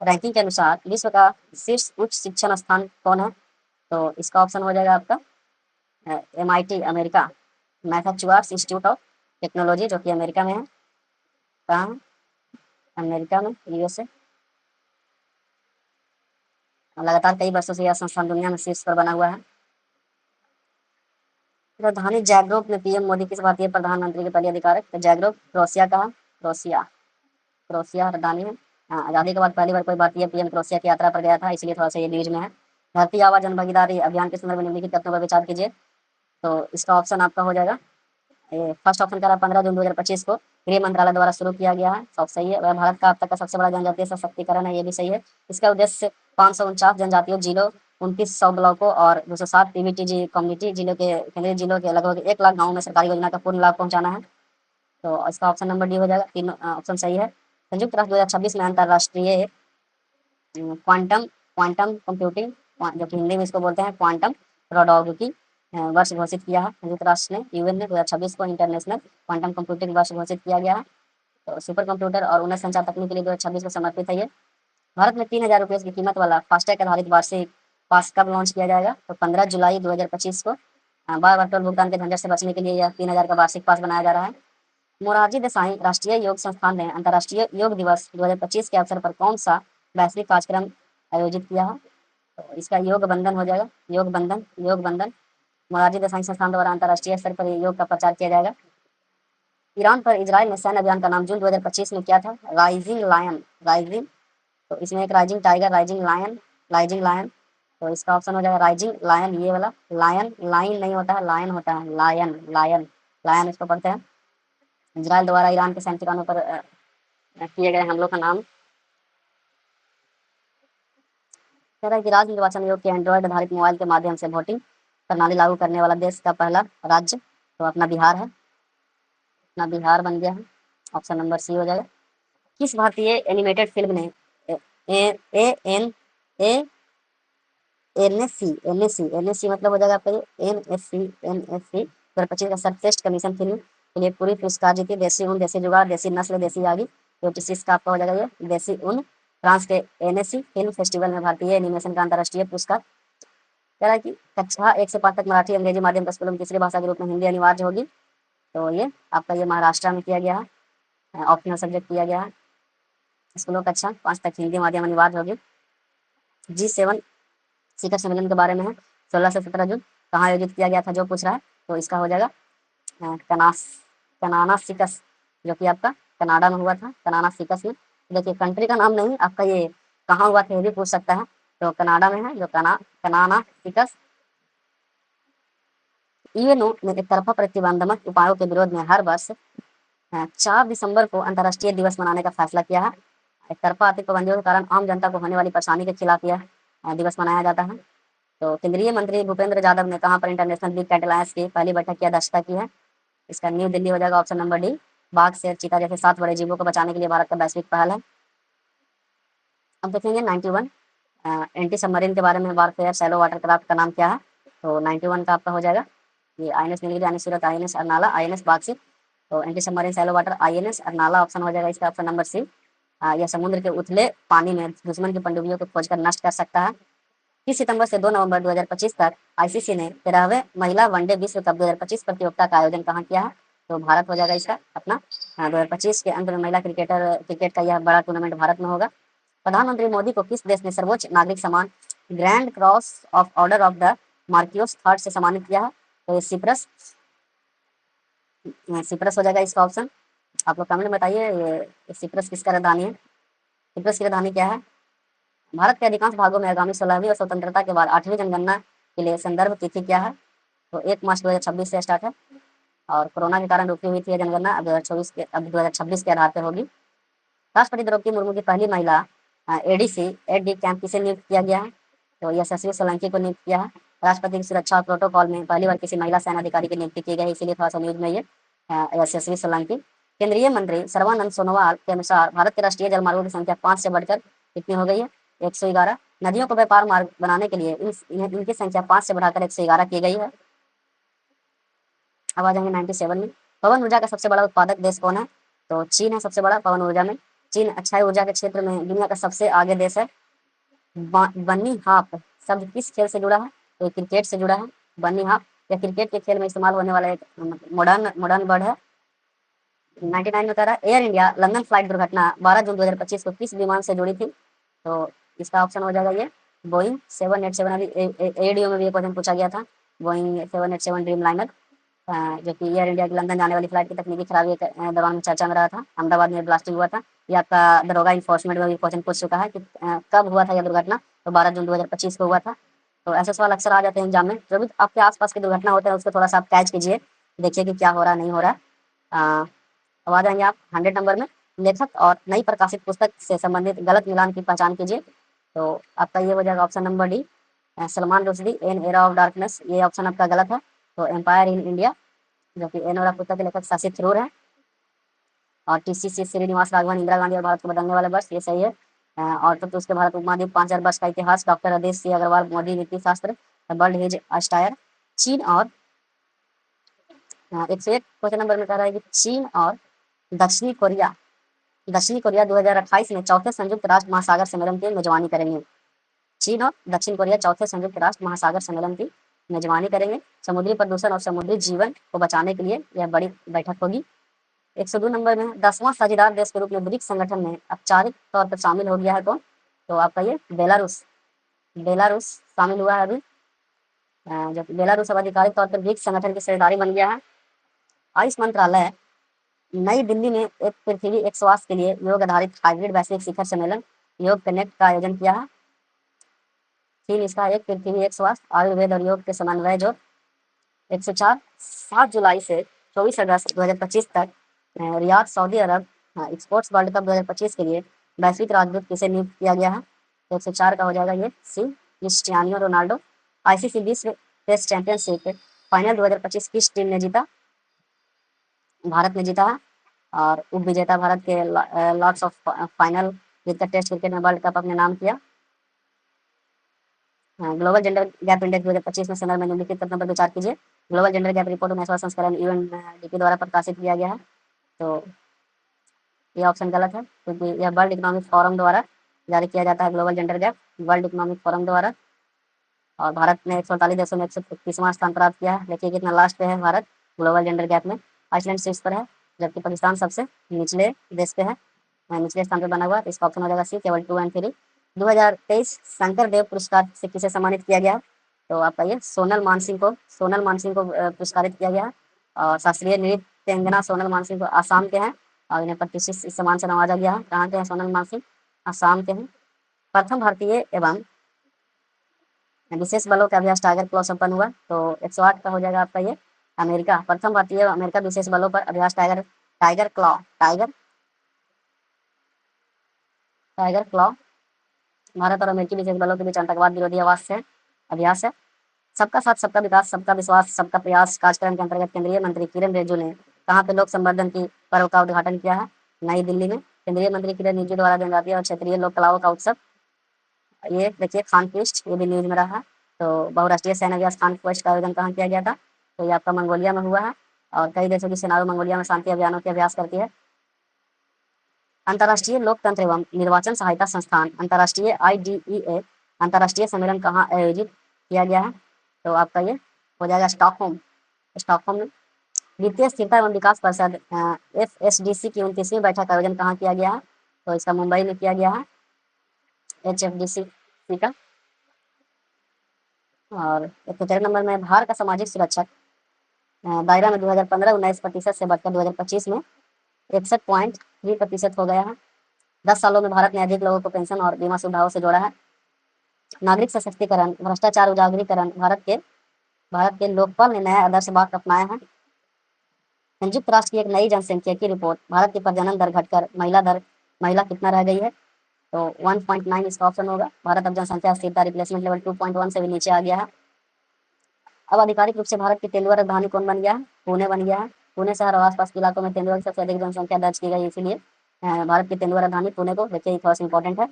रैंकिंग के अनुसार विश्व का शीर्ष उच्च शिक्षण स्थान कौन है? तो इसका ऑप्शन हो जाएगा आपका MIT America, Massachusetts institute of technology, जो कि अमेरिका में है। कहाँ? अमेरिका में, USA। लगातार कई वर्षों से यह संस्थान दुनिया में शीर्ष पर बना हुआ है। राजधानी जैग्रेब में पीएम मोदी किस भारतीय प्रधानमंत्री के पहले अधिकार है? तो जैग्रेब क्रोएशिया का, क्रोएशिया राजधानी है। आज़ादी के बाद पहली बार कोई भारतीय पीएम क्रोएशिया की यात्रा पर गया था, इसलिए थोड़ा सा ये न्यूज में है। धरती आबा जनभागीदारी अभियान के संदर्भ में निम्नलिखित तथ्यों पर विचार कीजिए। तो इसका ऑप्शन आपका हो जाएगा, फर्स्ट ऑप्शन करा 15 जून 2025 को गृह मंत्रालय द्वारा शुरू किया गया है, सब सही है। वह भारत का अब तक का सबसे बड़ा जनजातीय सशक्तिकरण है, ये भी सही है। इसका उद्देश्य 549 जनजातियों जिलों 2900 ब्लॉकों और 207 पीवीटीजी कम्युनिटी जिलों के केंद्रीय जिलों के लगभग 1 लाख गाँवों में सरकारी योजना का पूर्ण लाभ पहुंचाना है। तो इसका ऑप्शन नंबर डी हो जाएगा, तीनों ऑप्शन सही है। संयुक्त राष्ट्र 2026 में अंतर्राष्ट्रीय क्वांटम क्वांटम कंप्यूटिंग, जो कि हिंदी में इसको बोलते हैं क्वांटम प्रौद्योगिकी वर्ष घोषित किया है संयुक्त राष्ट्र ने, यूएन ने 2026 को इंटरनेशनल क्वांटम कंप्यूटिंग वर्ष घोषित किया गया है। तो सुपर कंप्यूटर और उन्नत संचार तकनीक के लिए 2026 को समर्पित है ये। भारत में 3000 रुपये की कीमत वाला फास्टैग आधारित वार्षिक पास कब लॉन्च किया जाएगा? तो 15 जुलाई 2025 को। बार बार टोल भुगतान के झंझट से बचने के लिए यह 3000 का वार्षिक पास बनाया जा रहा है। मोरारजी देसाई राष्ट्रीय योग संस्थान ने अंतर्राष्ट्रीय योग दिवस 2025 के अवसर पर कौन सा वैश्विक कार्यक्रम आयोजित किया है? तो इसका योग बंधन हो जाएगा, योग बंधन, योग बंधन। मोरारजी देसाई संस्थान द्वारा अंतर्राष्ट्रीय स्तर पर योग का प्रचार किया जाएगा। ईरान पर इजराइल में सैन्य अभियान का नाम जून 2025 में क्या था? Rising lion, rising. तो इसमें एक rising tiger, rising lion, rising lion. तो इसका ऑप्शन हो जाएगा राइजिंग लायन, ये वाला। लायन, लाइन नहीं होता है, लायन होता है, लायन, लायन, लायन इसको पढ़ते हैं। इजराइल द्वारा ईरान के सैन्य ठिकानों पर किए गए हमलों का नाम। कह रहा है कि राज्य निर्वाचन आयोग के एंड्रॉयड आधारित मोबाइल के माध्यम से वोटिंग प्रणाली लागू करने वाला देश का पहला राज्य, तो अपना बिहार है, अपना बिहार बन गया है। ऑप्शन नंबर सी हो जाएगा। किस भारतीय एनिमेटेड फिल्म ने N A NSC NSC NSC मतलब हो जाएगा आपका ये एनएससी एनएससी 2025 का सर्वश्रेष्ठ कमीशन फिल्म के लिए पूरी पुरस्कार जीती? देसी ऊन, देसी जुगाड़, देसी नस्ल, देसी आगी। 26 का आपका हो जाएगा ये देसी ऊन। फ्रांस के एनएससी फिल्म फेस्टिवल में भारतीय एनिमेशन का अंतर्राष्ट्रीय पुरस्कार। कह रहा है कि कक्षा 1 से 5 तक मराठी अंग्रेजी माध्यम का स्कूलों में तीसरी भाषा के रूप में हिंदी अनिवार्य होगी। तो ये आपका ये महाराष्ट्र में किया गया है, ऑप्शनल सब्जेक्ट किया गया है। स्कूलों कक्षा 5 तक हिंदी माध्यम अनिवार्य होगी। G7 शिखर सम्मेलन के बारे में है, 16 से 17 जून कहाँ आयोजित किया गया था जो पूछ रहा है। तो इसका हो जाएगा कनाना सिकस, जो कि आपका कनाडा में हुआ था, कनाना सिकस में। देखिए कंट्री का नाम नहीं, आपका ये कहाँ हुआ था ये भी पूछ सकता है। तो कनाडा में है जो कनाना सिकस। यूएनओ ने एक तरफा प्रतिबंधात्मक उपायों के विरोध में हर वर्ष 4 दिसंबर को अंतर्राष्ट्रीय दिवस मनाने का फैसला किया है। एक तरफा आर्थिक पाबंदियों के कारण आम जनता को होने वाली परेशानी के खिलाफ यह दिवस मनाया जाता है। तो केंद्रीय मंत्री भूपेंद्र यादव ने कहाँ पर इंटरनेशनल बिग कैट अलायंस की पहली बैठक की अध्यक्षता की है? इसका न्यू दिल्ली हो जाएगा, ऑप्शन नंबर डी। बाघ, शेर, चीता जैसे 7 बड़े जीवों को बचाने के लिए भारत का वैश्विक पहल है। अब देखेंगे 91 एंटी सबमरीन के बारे में, वारफेयर सैलो वाटरक्राफ्ट का नाम क्या है? तो 91 का आपका हो जाएगा ये INS नीलगिरी, INS सूरत, INS अरनाला, INS बागसी। तो anti submarine shallow water INS Arnala option हो जाएगा इसका, ऑप्शन नंबर सी। यह समुद्र के उथले पानी में दुश्मन की पनडुब्बियों को खोजकर नष्ट कर सकता है। 30 सितंबर से 2 नवंबर 2025 तक आईसीसी ने 13वें महिला वनडे विश्व कप 2025 प्रतियोगिता का आयोजन कहाँ किया है? तो भारत हो जाएगा इसका अपना। 2025 के अंत में महिला क्रिकेट का यह बड़ा टूर्नामेंट भारत में होगा। प्रधानमंत्री मोदी को किस देश ने सर्वोच्च नागरिक सम्मान grand cross of order of the Makarios third से सम्मानित किया है? तो ये सिप्रस हो जाएगा इसका ऑप्शन। आप लोग कमेंट में बताइए ये सिप्रस किसका राजधानी है? सिप्रस की राजधानी क्या है? भारत के अधिकांश भागों में आगामी 16वीं और स्वतंत्रता के बाद 8वीं जनगणना के लिए संदर्भ तिथि क्या है? तो 1 मार्च 2026 से स्टार्ट है और कोरोना के कारण रुकी हुई थी जनगणना, अब 2026 के आधार पर होगी। राष्ट्रपति द्रौपदी मुर्मू की पहली महिला एडी कैंप किसे नियुक्त किया गया है? तो यशस्वी सोलंकी को नियुक्त किया है। राष्ट्रपति की सुरक्षा और प्रोटोकॉल में पहली बार किसी महिला सेना अधिकारी की नियुक्ति की गई, इसीलिए थोड़ा सा न्यूज में ये यशस्वी सोलंकी। केंद्रीय मंत्री सर्बानंद सोनोवाल के अनुसार भारत के राष्ट्रीय जलमार्गों की संख्या 5 से बढ़कर कितनी हो गई है? 111। नदियों को व्यापार मार्ग बनाने के लिए इनकी संख्या 5 से बढ़ाकर 111 की गई है। अब आ जाएंगे 97 में। पवन ऊर्जा का सबसे बड़ा उत्पादक देश कौन है? तो चीन है सबसे बड़ा पवन ऊर्जा में। चीन अक्षय ऊर्जा के क्षेत्र में दुनिया का सबसे आगे देश है। बन्नी हाफ शब्द किस खेल से जुड़ा है? तो क्रिकेट से जुड़ा है। बन्नी हाफ या क्रिकेट के खेल में इस्तेमाल होने वाला एक मॉडर्न वर्ड है। 99 में कह रहा है एयर इंडिया लंदन फ्लाइट दुर्घटना 12 जून 2025 को किस विमान से जुड़ी थी? तो इसका ऑप्शन हो जाएगा ये बोइंग 787। अभी एडीओ में भी ये क्वेश्चन पूछा गया था, बोइंग 787 ड्रीम लाइनर, जो कि एयर इंडिया की लंदन जाने वाली फ्लाइट की तकनीकी खराबी के दौरान चर्चा में रहा था। अहमदाबाद में ब्लास्टिंग हुआ था। ये आपका दरोगा इन्फोर्समेंट में भी क्वेश्चन पूछ चुका है कि कब हुआ था यह दुर्घटना, तो 12 जून 2025 को हुआ था। तो ऐसे सवाल अक्सर आ जाते हैं एग्जाम में। जो भी आपके आसपास की दुर्घटना होते हैं उसको थोड़ा सा आप कैच कीजिए, देखिए कि क्या हो रहा नहीं हो रहा। अब आ जाएंगे आप 100 नंबर में, लेखक और नई प्रकाशित पुस्तक से संबंधित गलत मिलान की पहचान कीजिए। तो आपका ये हो जाएगा option number D, Salman Rushdie an era of darkness, ये ऑप्शन आपका गलत है। तो एम्पायर इन इंडिया, जो कि एन एरा पुस्तक के लेखक शशि थरूर है। और टीसीसी श्रीनिवास राघवन, इंदिरा गांधी और भारत को बदलने वाले वर्ष, ये सही है। और तो उसके भारत उपमहाद्वीप 5000 वर्ष का इतिहास, डॉक्टर आदेश सिंह अग्रवाल, मोदी नीति शास्त्र, वर्ल्ड हेज अस्टायर, चीन और 101 क्वेश्चन नंबर में कह रहा है कि चीन और दक्षिणी कोरिया 2028 में चौथे संयुक्त राष्ट्र महासागर सम्मेलन की मेजबानी करेंगे। चीन और दक्षिण कोरिया चौथे संयुक्त राष्ट्र महासागर सम्मेलन की मेजबानी करेंगे। समुद्री प्रदूषण और समुद्री जीवन को बचाने के लिए यह बड़ी बैठक होगी। 102 नंबर में 10वां साझेदार देश के रूप में ब्रिक्स संगठन में औपचारिक तौर पर शामिल हो गया है कौन? तो आपका ये बेलारूस शामिल हुआ है अभी। जब बेलारूस अब आधिकारिक तौर पर ब्रिक्स संगठन की साझेदारी बन गया है। आयुष मंत्रालय नई दिल्ली में एक पृथ्वी एक स्वास्थ्य के लिए योग आधारित हाइब्रिड वैश्विक शिखर सम्मेलन योग कनेक्ट का आयोजन किया है। थीम इसका एक पृथ्वी एक स्वास्थ्य, आयुर्वेद और योग के समन्वय जो 104 7 जुलाई से 24 अगस्त 2025 तक रियाद सऊदी अरब स्पोर्ट्स वर्ल्ड कप 2025 के लिए वैश्विक राजदूत किसे नियुक्त किया गया है? तो 104 का हो जाएगा ये सी, क्रिस्टियानो रोनाल्डो। आईसीसी विश्व टेस्ट चैंपियनशिप फाइनल 2025 किस टीम ने जीता? भारत ने जीता है। और उप विजेता भारत के लॉर्ड्स ऑफ फाइनल जीतकर टेस्ट क्रिकेट में वर्ल्ड कप अपने नाम किया। ग्लोबल जेंडर गैप इंडेक्स 2025 में संदर्भ में निम्नलिखित कथनों पर विचार कीजिए। ग्लोबल जेंडर गैप रिपोर्ट 19वां संस्करण यूएनडीपी द्वारा प्रकाशित किया गया है। तो ये ऑप्शन गलत है, क्योंकि यह वर्ल्ड इकोनॉमिक फोरम द्वारा जारी किया जाता है, global gender gap world economic forum द्वारा। और भारत ने 148 देशों में 131वां स्थान प्राप्त किया है। देखिए कितना लास्ट पे है भारत ग्लोबल जेंडर गैप में। आइसलैंड शीर्ष पर है, जबकि पाकिस्तान सबसे निचले देश पे है, निचले स्थान पे बना हुआ है। तो इसका ऑप्शन हो जाएगा सी, केवल 2 एंड 3। 2023 शंकर देव पुरस्कार से किसे सम्मानित किया गया? तो आपका ये सोनल मानसिंह को पुरस्कारित किया गया है। और शास्त्रीय नृत्यांगना सोनल मानसिंह को आसाम के हैं और इन्हें प्रतिष्ठित इस सम्मान से नवाजा गया है। कहाँ के हैं सोनल मानसिंह? आसाम के हैं। प्रथम भारतीय एवं विशेष बलों का अभ्यास टाइगर क्लॉ संपन्न हुआ। तो 108 का हो जाएगा आपका ये अमेरिका। प्रथम भारतीय अमेरिका विशेष बलों पर अभ्यास टाइगर क्लॉ भारत और अमेरिकी विशेष बलों के बीच आतंकवाद विरोधी अभ्यास है। सबका साथ सबका विकास सबका विश्वास सबका प्रयास कार्यक्रम के अंतर्गत केंद्रीय मंत्री किरण रिजिजू ने कहाँ पे लोक संवर्धन की पर्व का उद्घाटन किया है? नई दिल्ली में। केंद्रीय मंत्री किरण रिजिजू द्वारा जनजातीय और क्षेत्रीय लोक कलाओं का उत्सव, ये देखिए खान क्विस्ट, ये भी न्यूज में रहा है। तो बहुराष्ट्रीय सैन्य अभ्यास खान क्विस्ट का आयोजन कहाँ किया गया था? तो ये आपका मंगोलिया में हुआ है। और कई देशों की सेनाएं मंगोलिया में शांति अभियानों के अभ्यास करती है। अंतर्राष्ट्रीय लोकतंत्र एवं निर्वाचन सहायता संस्थान अंतर्राष्ट्रीय IDEA अंतर्राष्ट्रीय सम्मेलन कहाँ आयोजित किया गया है? तो आपका ये हो जाएगा स्टॉकहोम में। वित्तीय स्थिरता एवं विकास परिषद FSDC की 29वीं बैठक का आयोजन कहाँ किया गया है? तो इसका मुंबई में किया गया है, HFDC का। और 71 नंबर में भारत का सामाजिक सुरक्षा दायरा में 2015-19% से बढ़कर 2025 में 61.3% हो गया है। 10 सालों में भारत ने अधिक लोगों को पेंशन और बीमा सुविधाओं से जोड़ा है। नागरिक सशक्तिकरण भ्रष्टाचार उजागरीकरण भारत के लोकपाल ने नया आदर्श वाक्य अपनाया है। संयुक्त राष्ट्र की एक नई जनसंख्यिकी रिपोर्ट, भारत की प्रजनन दर घटकर महिला कितना रह गई है? तो 1.9 इसका ऑप्शन होगा। भारत अब जनसंख्या स्थिरता रिप्लेसमेंट लेवल 2.1 से भी नीचे आ गया है। अब आधिकारिक रूप से भारत की तेंदुआ राजधानी कौन बन गया है? पुणे बन गया है। पुणे शहर और आसपास के इलाकों में तेंदुआ की सबसे अधिक जनसंख्या दर्ज की गई, इसीलिए भारत की तेंदुआ राजधानी पुणे को देखिए थोड़ा सा इंपॉर्टेंट है।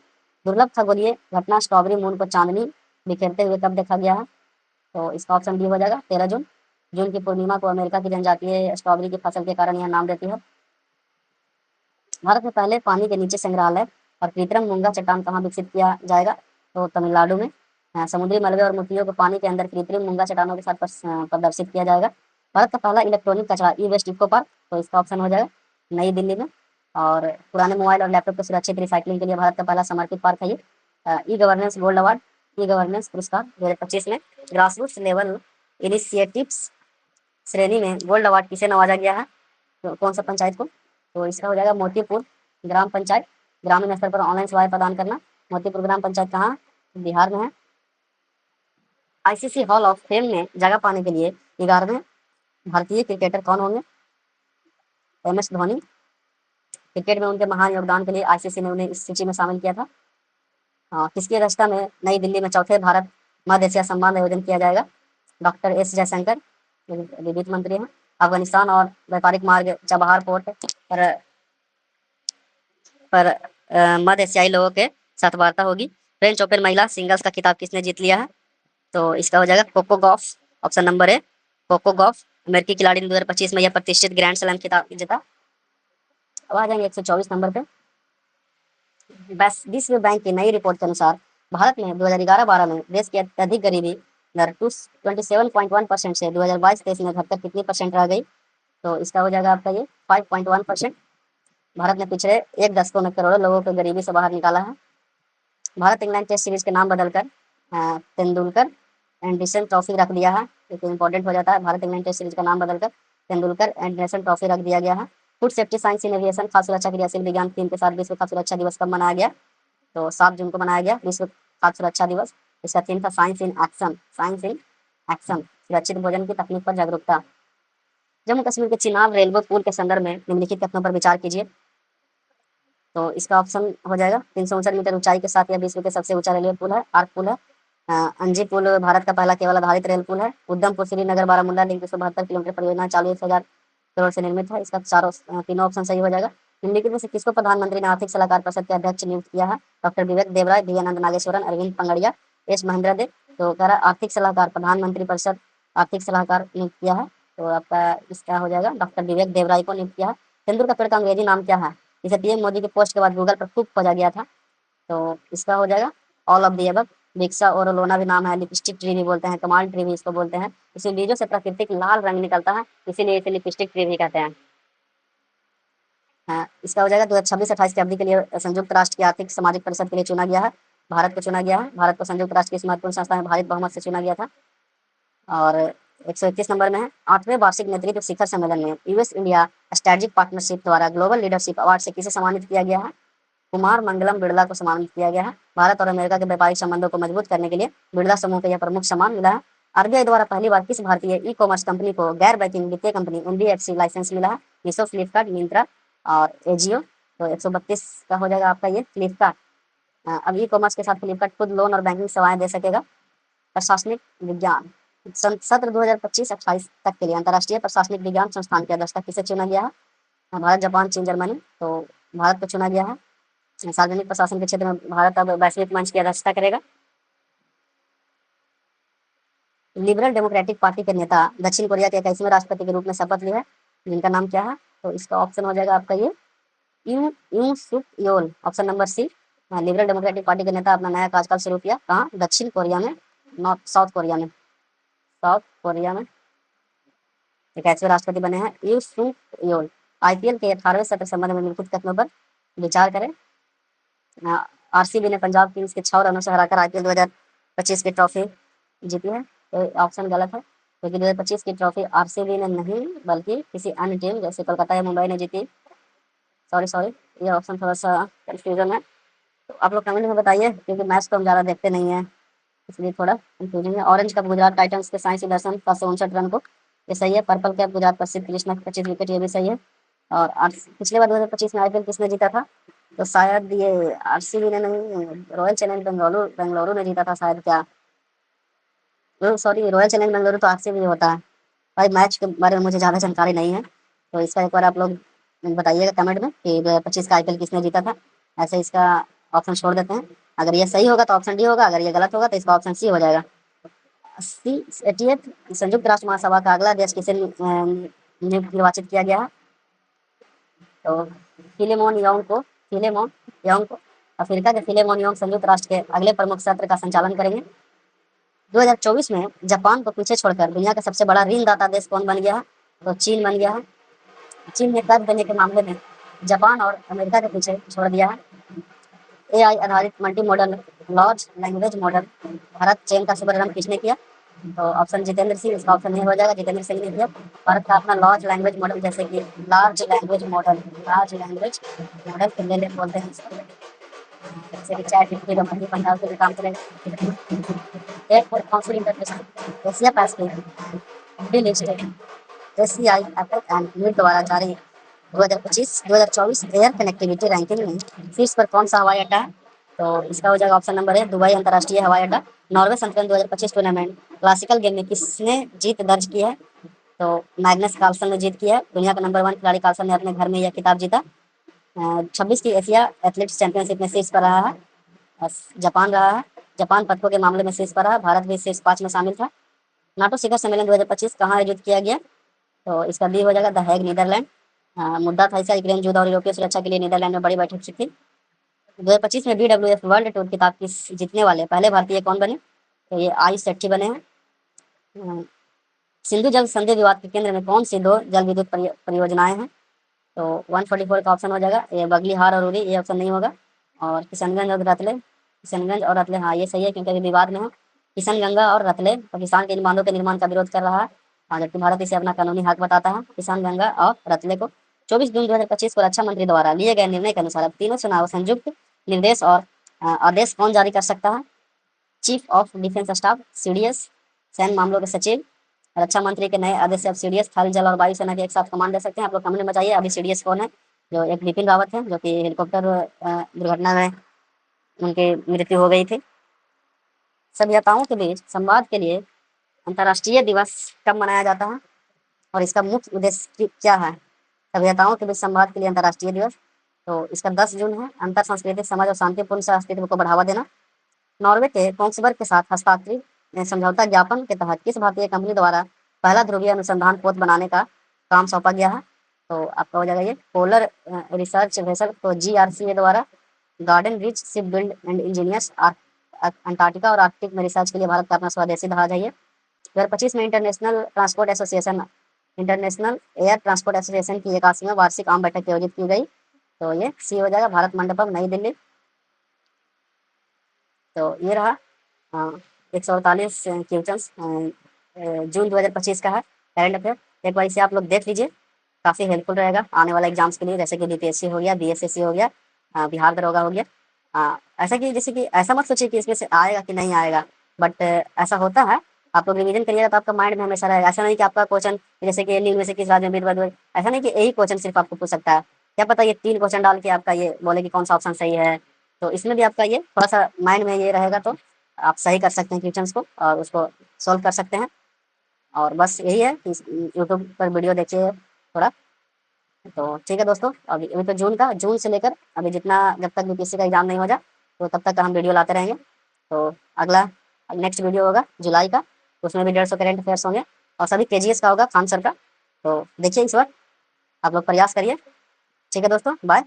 दुर्लभ खगोलीय घटना स्ट्रॉबेरी मून को चांदनी बिखेरते हुए कब देखा गया है? तो इसका ऑप्शन डी हो जाएगा 13 जून। जून की पूर्णिमा को अमेरिका की जनजातीय स्ट्रॉबेरी की फसल के कारण यह नाम देती है। भारत में पहले पानी के नीचे संग्रहालय और कृत्रिम मूंगा चट्टान कहाँ विकसित किया जाएगा? तो तमिलनाडु में। समुद्री मलबे और मूर्तियों को पानी के अंदर कृत्रिम मूंगा चट्टानों के साथ प्रदर्शित किया जाएगा। भारत का पहला इलेक्ट्रॉनिक कचरा ई वेस्ट इको पार्क, तो इसका ऑप्शन हो जाएगा नई दिल्ली में। और पुराने मोबाइल और लैपटॉप के सुरक्षित रिसाइकलिंग के लिए भारत का पहला समर्पित पार्क है ये। E governance gold award, e governance पुरस्कार 2025 में ग्रास रूट्स लेवल इनिशिएटिव्स श्रेणी में गोल्ड अवार्ड किसे नवाजा गया है? तो कौन सा पंचायत को? तो इसका हो जाएगा मोतीपुर ग्राम पंचायत, ग्रामीण स्तर पर ऑनलाइन सेवाएं प्रदान करना। मोतीपुर ग्राम पंचायत कहाँ? बिहार में है। आईसीसी हॉल ऑफ फेम में जगह पाने के लिए 11वें भारतीय क्रिकेटर कौन होंगे? MS धोनी। क्रिकेट में उनके महान योगदान के लिए आईसीसी ने उन्हें इस सूची में शामिल किया था। किसकी अध्यक्षता में नई दिल्ली में चौथे भारत मध्य एशिया संवाद आयोजन किया जाएगा? डॉक्टर एस जयशंकर वित्त मंत्री हैं। अफगानिस्तान और व्यापारिक मार्ग चबहार पोर्ट पर मध्य एशियाई लोगों के साथ वार्ता होगी। फ्रेंच ओपन महिला सिंगल्स का खिताब किसने जीत लिया है? तो इसका हो जाएगा Coco Gauff. Option number A Coco Gauff. अमेरिकी खिलाड़ी ने 2025 में यह प्रतिष्ठित ग्रैंड स्लैम खिताब जीता। अब आ जाएंगे 124 नंबर पे। विश्व बैंक की नई रिपोर्ट के अनुसार भारत में 2011-12 में देश की अत्यधिक गरीबी दर 27.1% से 2022-23 में घटकर कितनी परसेंट रह गई? तो इसका हो जाएगा आपका ये 5.1%। भारत ने पिछले एक दशकों में करोड़ों लोगों को गरीबी से बाहर निकाला है। भारत इंग्लैंड टेस्ट सीरीज के नाम बदलकर तेंदुलकर एंडरसन ट्रॉफी रख दिया है। तो इंपॉर्टेंट हो जाता है। भारत इंग्लैंड टेस्ट सीरीज का नाम बदलकर तेंदुलकर एंडरसन ट्रॉफी रख दिया गया है। फूड सेफ्टी साइंस इन एविएशन खाद्य सुरक्षा क्रियाशील विज्ञान थीम के साथ विश्व खाद्य सुरक्षा दिवस कब मनाया गया? तो 7 जून को मनाया गया विश्व खाद्य सुरक्षा दिवस। इसका थीम था science in action. Science in action, सुरक्षित भोजन की तकनीक पर जागरूकता। जम्मू कश्मीर के चिनाब रेलवे पुल के संदर्भ में निम्नलिखित कथनों पर विचार कीजिए। तो इसका ऑप्शन हो जाएगा 359 मीटर ऊंचाई के साथ यह विश्व के सबसे ऊंचा रेलवे पुल है, आर्क पुल है। अंजी पुल भारत का पहला केवल आधारित रेल पुल है। उधमपुर श्रीनगर बारामूला लिंक 172 किलोमीटर परियोजना चालू 1000 करोड़ से निर्मित है। इसका तीनों ऑप्शन सही हो जाएगा। निम्नलिखित में से किसको प्रधानमंत्री ने आर्थिक सलाहकार परिषद के अध्यक्ष नियुक्त किया है? डॉक्टर विवेक देवराय, डी आनंद नागेश्वरन, अरविंद पंगड़िया, एस महेंद्र दे। तो कह रहा आर्थिक सलाहकार, प्रधानमंत्री परिषद आर्थिक सलाहकार नियुक्त किया है। तो आपका इसका हो जाएगा डॉक्टर विवेक देवराय को नियुक्त किया है। तेंदुल का पेड़ का अंग्रेजी नाम क्या है? इसे पीएम मोदी की पोस्ट के बाद गूगल पर खूब खोजा गया था। तो इसका हो जाएगा ऑल ऑफ दी अबव। विक्सा और लोना भी नाम है। लिपस्टिक ट्री भी बोलते हैं, कमाल ट्री भी इसको बोलते हैं। इसी बीजों से प्राकृतिक लाल रंग निकलता है, इसीलिए इसे लिपस्टिक ट्री भी कहते हैं। इसका हो जाएगा 2026-28 की अवधि के लिए संयुक्त राष्ट्र की आर्थिक सामाजिक परिषद के लिए चुना गया है। भारत को चुना गया है। भारत को संयुक्त राष्ट्र की इस महत्वपूर्ण संस्था में भारी बहुमत से चुना गया था। और 131 नंबर में है 8वें वार्षिक नेतृत्व शिखर सम्मेलन में यूएस इंडिया स्ट्रेटेजिक पार्टनरशिप द्वारा ग्लोबल लीडरशिप अवार्ड से किसे सम्मानित किया गया है? कुमार मंगलम बिरला को सम्मानित किया गया है। भारत और अमेरिका के व्यापारिक संबंधों को मजबूत करने के लिए बिरला समूह को यह प्रमुख सम्मान मिला है। आरबीआई द्वारा पहली बार किस भारतीय ई कॉमर्स कंपनी को गैर बैंकिंग वित्तीय कंपनी एनबीएफसी लाइसेंस मिला है? मीशो, फ्लिपकार्ट, मिंत्रा और एजियो। तो 132 का हो जाएगा आपका ये फ्लिपकार्ट। अब ई कॉमर्स के साथ फ्लिपकार्ट खुद लोन और बैंकिंग सेवाएं दे सकेगा। प्रशासनिक विज्ञान सत्र 2025-28 तक के लिए अंतर्राष्ट्रीय प्रशासनिक विज्ञान संस्थान की अध्यक्षता किसे चुना गया है? भारत, जापान, चीन, जर्मनी। तो भारत को चुना गया है। सार्वजनिक प्रशासन के क्षेत्र में भारत अब वैश्विक मंच की अध्यक्षता करेगा। लिबरल डेमोक्रेटिक पार्टी के नेता दक्षिण कोरिया के 21वें राष्ट्रपति के रूप में शपथ ली है, जिनका नाम क्या है? तो इसका ऑप्शन हो जाएगा आपका ये Yoon Suk Yeol. Option number C. Liberal democratic party के नेता अपना नया कार्यकाल शुरू किया कहाँ? दक्षिण कोरिया में, साउथ कोरिया में। साउथ कोरिया में 21वें राष्ट्रपति बने हैं यू सुक योल। आईपीएल के 18वें सत्र संबंध में निम्नलिखित कथनों पर विचार करें। आरसीबी ने पंजाब किंग्स के 6 रनों से हराकर आईपीएल 2025 की ट्रॉफी जीती है। तो ऑप्शन गलत है, क्योंकि 2025 की ट्रॉफी आरसीबी ने नहीं बल्कि किसी अन्य टीम जैसे कोलकाता या मुंबई ने जीती। सॉरी, ये ऑप्शन थोड़ा सा कंफ्यूजन है। तो आप लोग कमेंट में बताइए, क्योंकि मैच तो हम ज़्यादा देखते नहीं हैं, इसलिए थोड़ा कंफ्यूजन है। ऑरेंज कप गुजरात टाइटंस के साई सुदर्शन 759 रन को, ये सही है। पर्पल कैप गुजरात प्रसिद्ध कृष्णा 25 विकेट, ये भी सही है। और पिछले बार 2025 में आईपीएल किसने जीता था? तो शायद ये आरसीबी ने नहीं, रॉयल चैलेंज बेंगलुरु ने जीता था शायद। क्या सॉरी, रॉयल चैलेंज बेंगलुरु तो आरसीबी होता है। भाई मैच के बारे में मुझे ज़्यादा जानकारी नहीं है, तो इसका एक बार आप लोग बताइएगा कमेंट में कि 2025 का आईपीएल किसने जीता था। ऐसे इसका ऑप्शन छोड़ देते हैं। अगर ये सही होगा तो ऑप्शन डी होगा, अगर ये गलत होगा तो इसका ऑप्शन सी हो जाएगा। 80th संयुक्त राष्ट्र महासभा का अगला देश किसे निर्वाचित किया गया है? तो फिलेमोन योंग को अफ्रीका के फिलेमोन योंग संयुक्त राष्ट्र के अगले प्रमुख सत्र का संचालन करेंगे। 2024 में जापान को पीछे छोड़कर दुनिया का सबसे बड़ा ऋणदाता देश कौन बन गया है? तो चीन बन गया है। चीन ने कर्ज देने के मामले में जापान और अमेरिका के पीछे छोड़ दिया है। एआई आधारित multi modal large language model Bharat चीन का शुभारंभ किसने किया? तो ऑप्शन जितेंद्र सिंह, इसका ऑप्शन नहीं हो जाएगा, जितेंद्र सिंह नहीं है। भारत का अपना लार्ज लैंग्वेज मॉडल, जैसे कि लार्ज लैंग्वेज मॉडल कितने बोलते हैं इसको, जैसे कि चैट जीपीटी का मध्य पंजाब के भी काम करेगा। Airport council international Asia Pacific the list ACI APAC and नीट द्वारा जारी 2025-2024 एयर कनेक्टिविटी रैंकिंग में शीर्ष पर कौन सा हवाई अड्डा है? तो इसका हो जाएगा ऑप्शन नंबर है दुबई अंतर्राष्ट्रीय हवाई अड्डा। नॉर्वे संस्करण 2025 टूर्नामेंट क्लासिकल गेम में किसने जीत दर्ज की है? तो मैग्नस कार्लसन ने जीत की है। दुनिया का नंबर 1 खिलाड़ी कार्लसन ने अपने घर में यह खिताब जीता। 26 की एशिया एथलेटिक्स चैंपियनशिप में शीर्ष पर रहा है। जापान रहा है। जापान पदकों के मामले में शीर्ष पर रहा। भारत भी शीर्ष 5 में शामिल था। नाटो शिखर सम्मेलन 2025 कहाँ आयोजित किया गया? तो इसका बी हो जाएगा द हैग, नीदरलैंड। मुद्दा था इसका यूक्रेन युद्ध और यूरोपीय सुरक्षा के लिए नीदरलैंड में बड़ी बैठक हुई थी। 2025 में BWF वर्ल्ड टूर खिताब की जीतने वाले पहले भारतीय कौन बने? तो ये आयुष शेट्टी बने हैं। सिंधु जल संधि विवाद के केंद्र में कौन सी दो जल विद्युत परियोजनाएं हैं? तो 144 का ऑप्शन हो जाएगा ये बगलीहार और उरी, ये ऑप्शन नहीं होगा। और किशनगंज और रतले, हाँ ये सही है क्योंकि अभी विवाद में है। किशनगंगा और रतले पाकिस्तान के इन बांधों के निर्माण का विरोध कर रहा है, जबकि भारत इसे अपना कानूनी हक बताता है। किशनगंगा और रतले को 24 जून 2025 को रक्षा मंत्री द्वारा लिए गए निर्णय के अनुसार अब तीनों चुनाव संयुक्त निर्देश और आदेश कौन जारी कर सकता है? Chief of defence staff CDS, सैन्य मामलों के सचिव। रक्षा मंत्री के नए आदेश से अब CDS थल, जल और वायुसेना के एक साथ कमांड दे सकते हैं। आप लोग कमेंट में बताइए अभी CDS कौन है? जो एक बिपिन रावत है, जो कि हेलीकॉप्टर दुर्घटना में उनकी मृत्यु हो गई थी। सभ्यताओं के बीच संवाद के लिए अंतर्राष्ट्रीय दिवस कब मनाया जाता है और इसका मुख्य उद्देश्य क्या है? सभ्यताओं के बीच संवाद के लिए अंतर्राष्ट्रीय दिवस, तो इसका 10 जून है। अंतर सांस्कृतिक समाज और शांतिपूर्ण सहअस्तित्व को बढ़ावा देना। नॉर्वे के कोंग्सबर्ग के साथ हस्ताक्षरित समझौता ज्ञापन के तहत किस भारतीय कंपनी द्वारा पहला ध्रुवीय अनुसंधान पोत बनाने का काम सौंपा गया है? तो आपका हो जाएगा ये पोलर रिसर्च वेसल। तो GRCA द्वारा garden rich ship build and engineers Antarctica और आर्कटिक में रिसर्च के लिए भारत का अपना स्वदेशी जहाज है ये। 2025 में इंटरनेशनल एयर ट्रांसपोर्ट एसोसिएशन की 81वीं वार्षिक आम बैठक आयोजित की गई। तो ये सी हो जाएगा भारत मंडपम, नई दिल्ली। तो ये रहा 148 क्वेश्चंस जून 2025 का है करंट अफेयर। एक बार इसे आप लोग देख लीजिए, काफ़ी हेल्पफुल रहेगा आने वाले एग्जाम्स के लिए, जैसे कि BPSC हो गया, BSSC हो गया, बिहार दरोगा हो गया। ऐसा कि जैसे कि ऐसा मत सोचिए कि इसमें से आएगा कि नहीं आएगा, बट ऐसा होता है। आप लोग रिवीजन करिएगा तो आपका माइंड में हमेशा रहेगा। ऐसा नहीं कि आपका क्वेश्चन जैसे कि नील में से किस राज्य में बीरबल, ऐसा नहीं कि यही क्वेश्चन सिर्फ आपको पूछ सकता है। क्या पता ये 3 क्वेश्चन डाल के आपका ये बोले कि कौन सा ऑप्शन सही है। तो इसमें भी आपका ये थोड़ा सा माइंड में ये रहेगा तो आप सही कर सकते हैं क्वेश्चंस को और उसको सॉल्व कर सकते हैं। और बस यही है कि यूट्यूब पर वीडियो देखिए थोड़ा। तो ठीक है दोस्तों, अभी तो जून से लेकर अभी जितना जब तक BPSC का एग्जाम नहीं हो जाए तो तब तक का हम वीडियो लाते रहेंगे। तो अगला नेक्स्ट वीडियो होगा जुलाई का, तो उसमें भी 150 करेंट अफेयर्स होंगे और सभी KGS का होगा, खान सर का। तो देखिए इस बार आप लोग प्रयास करिए। ठीक है दोस्तों, बाय।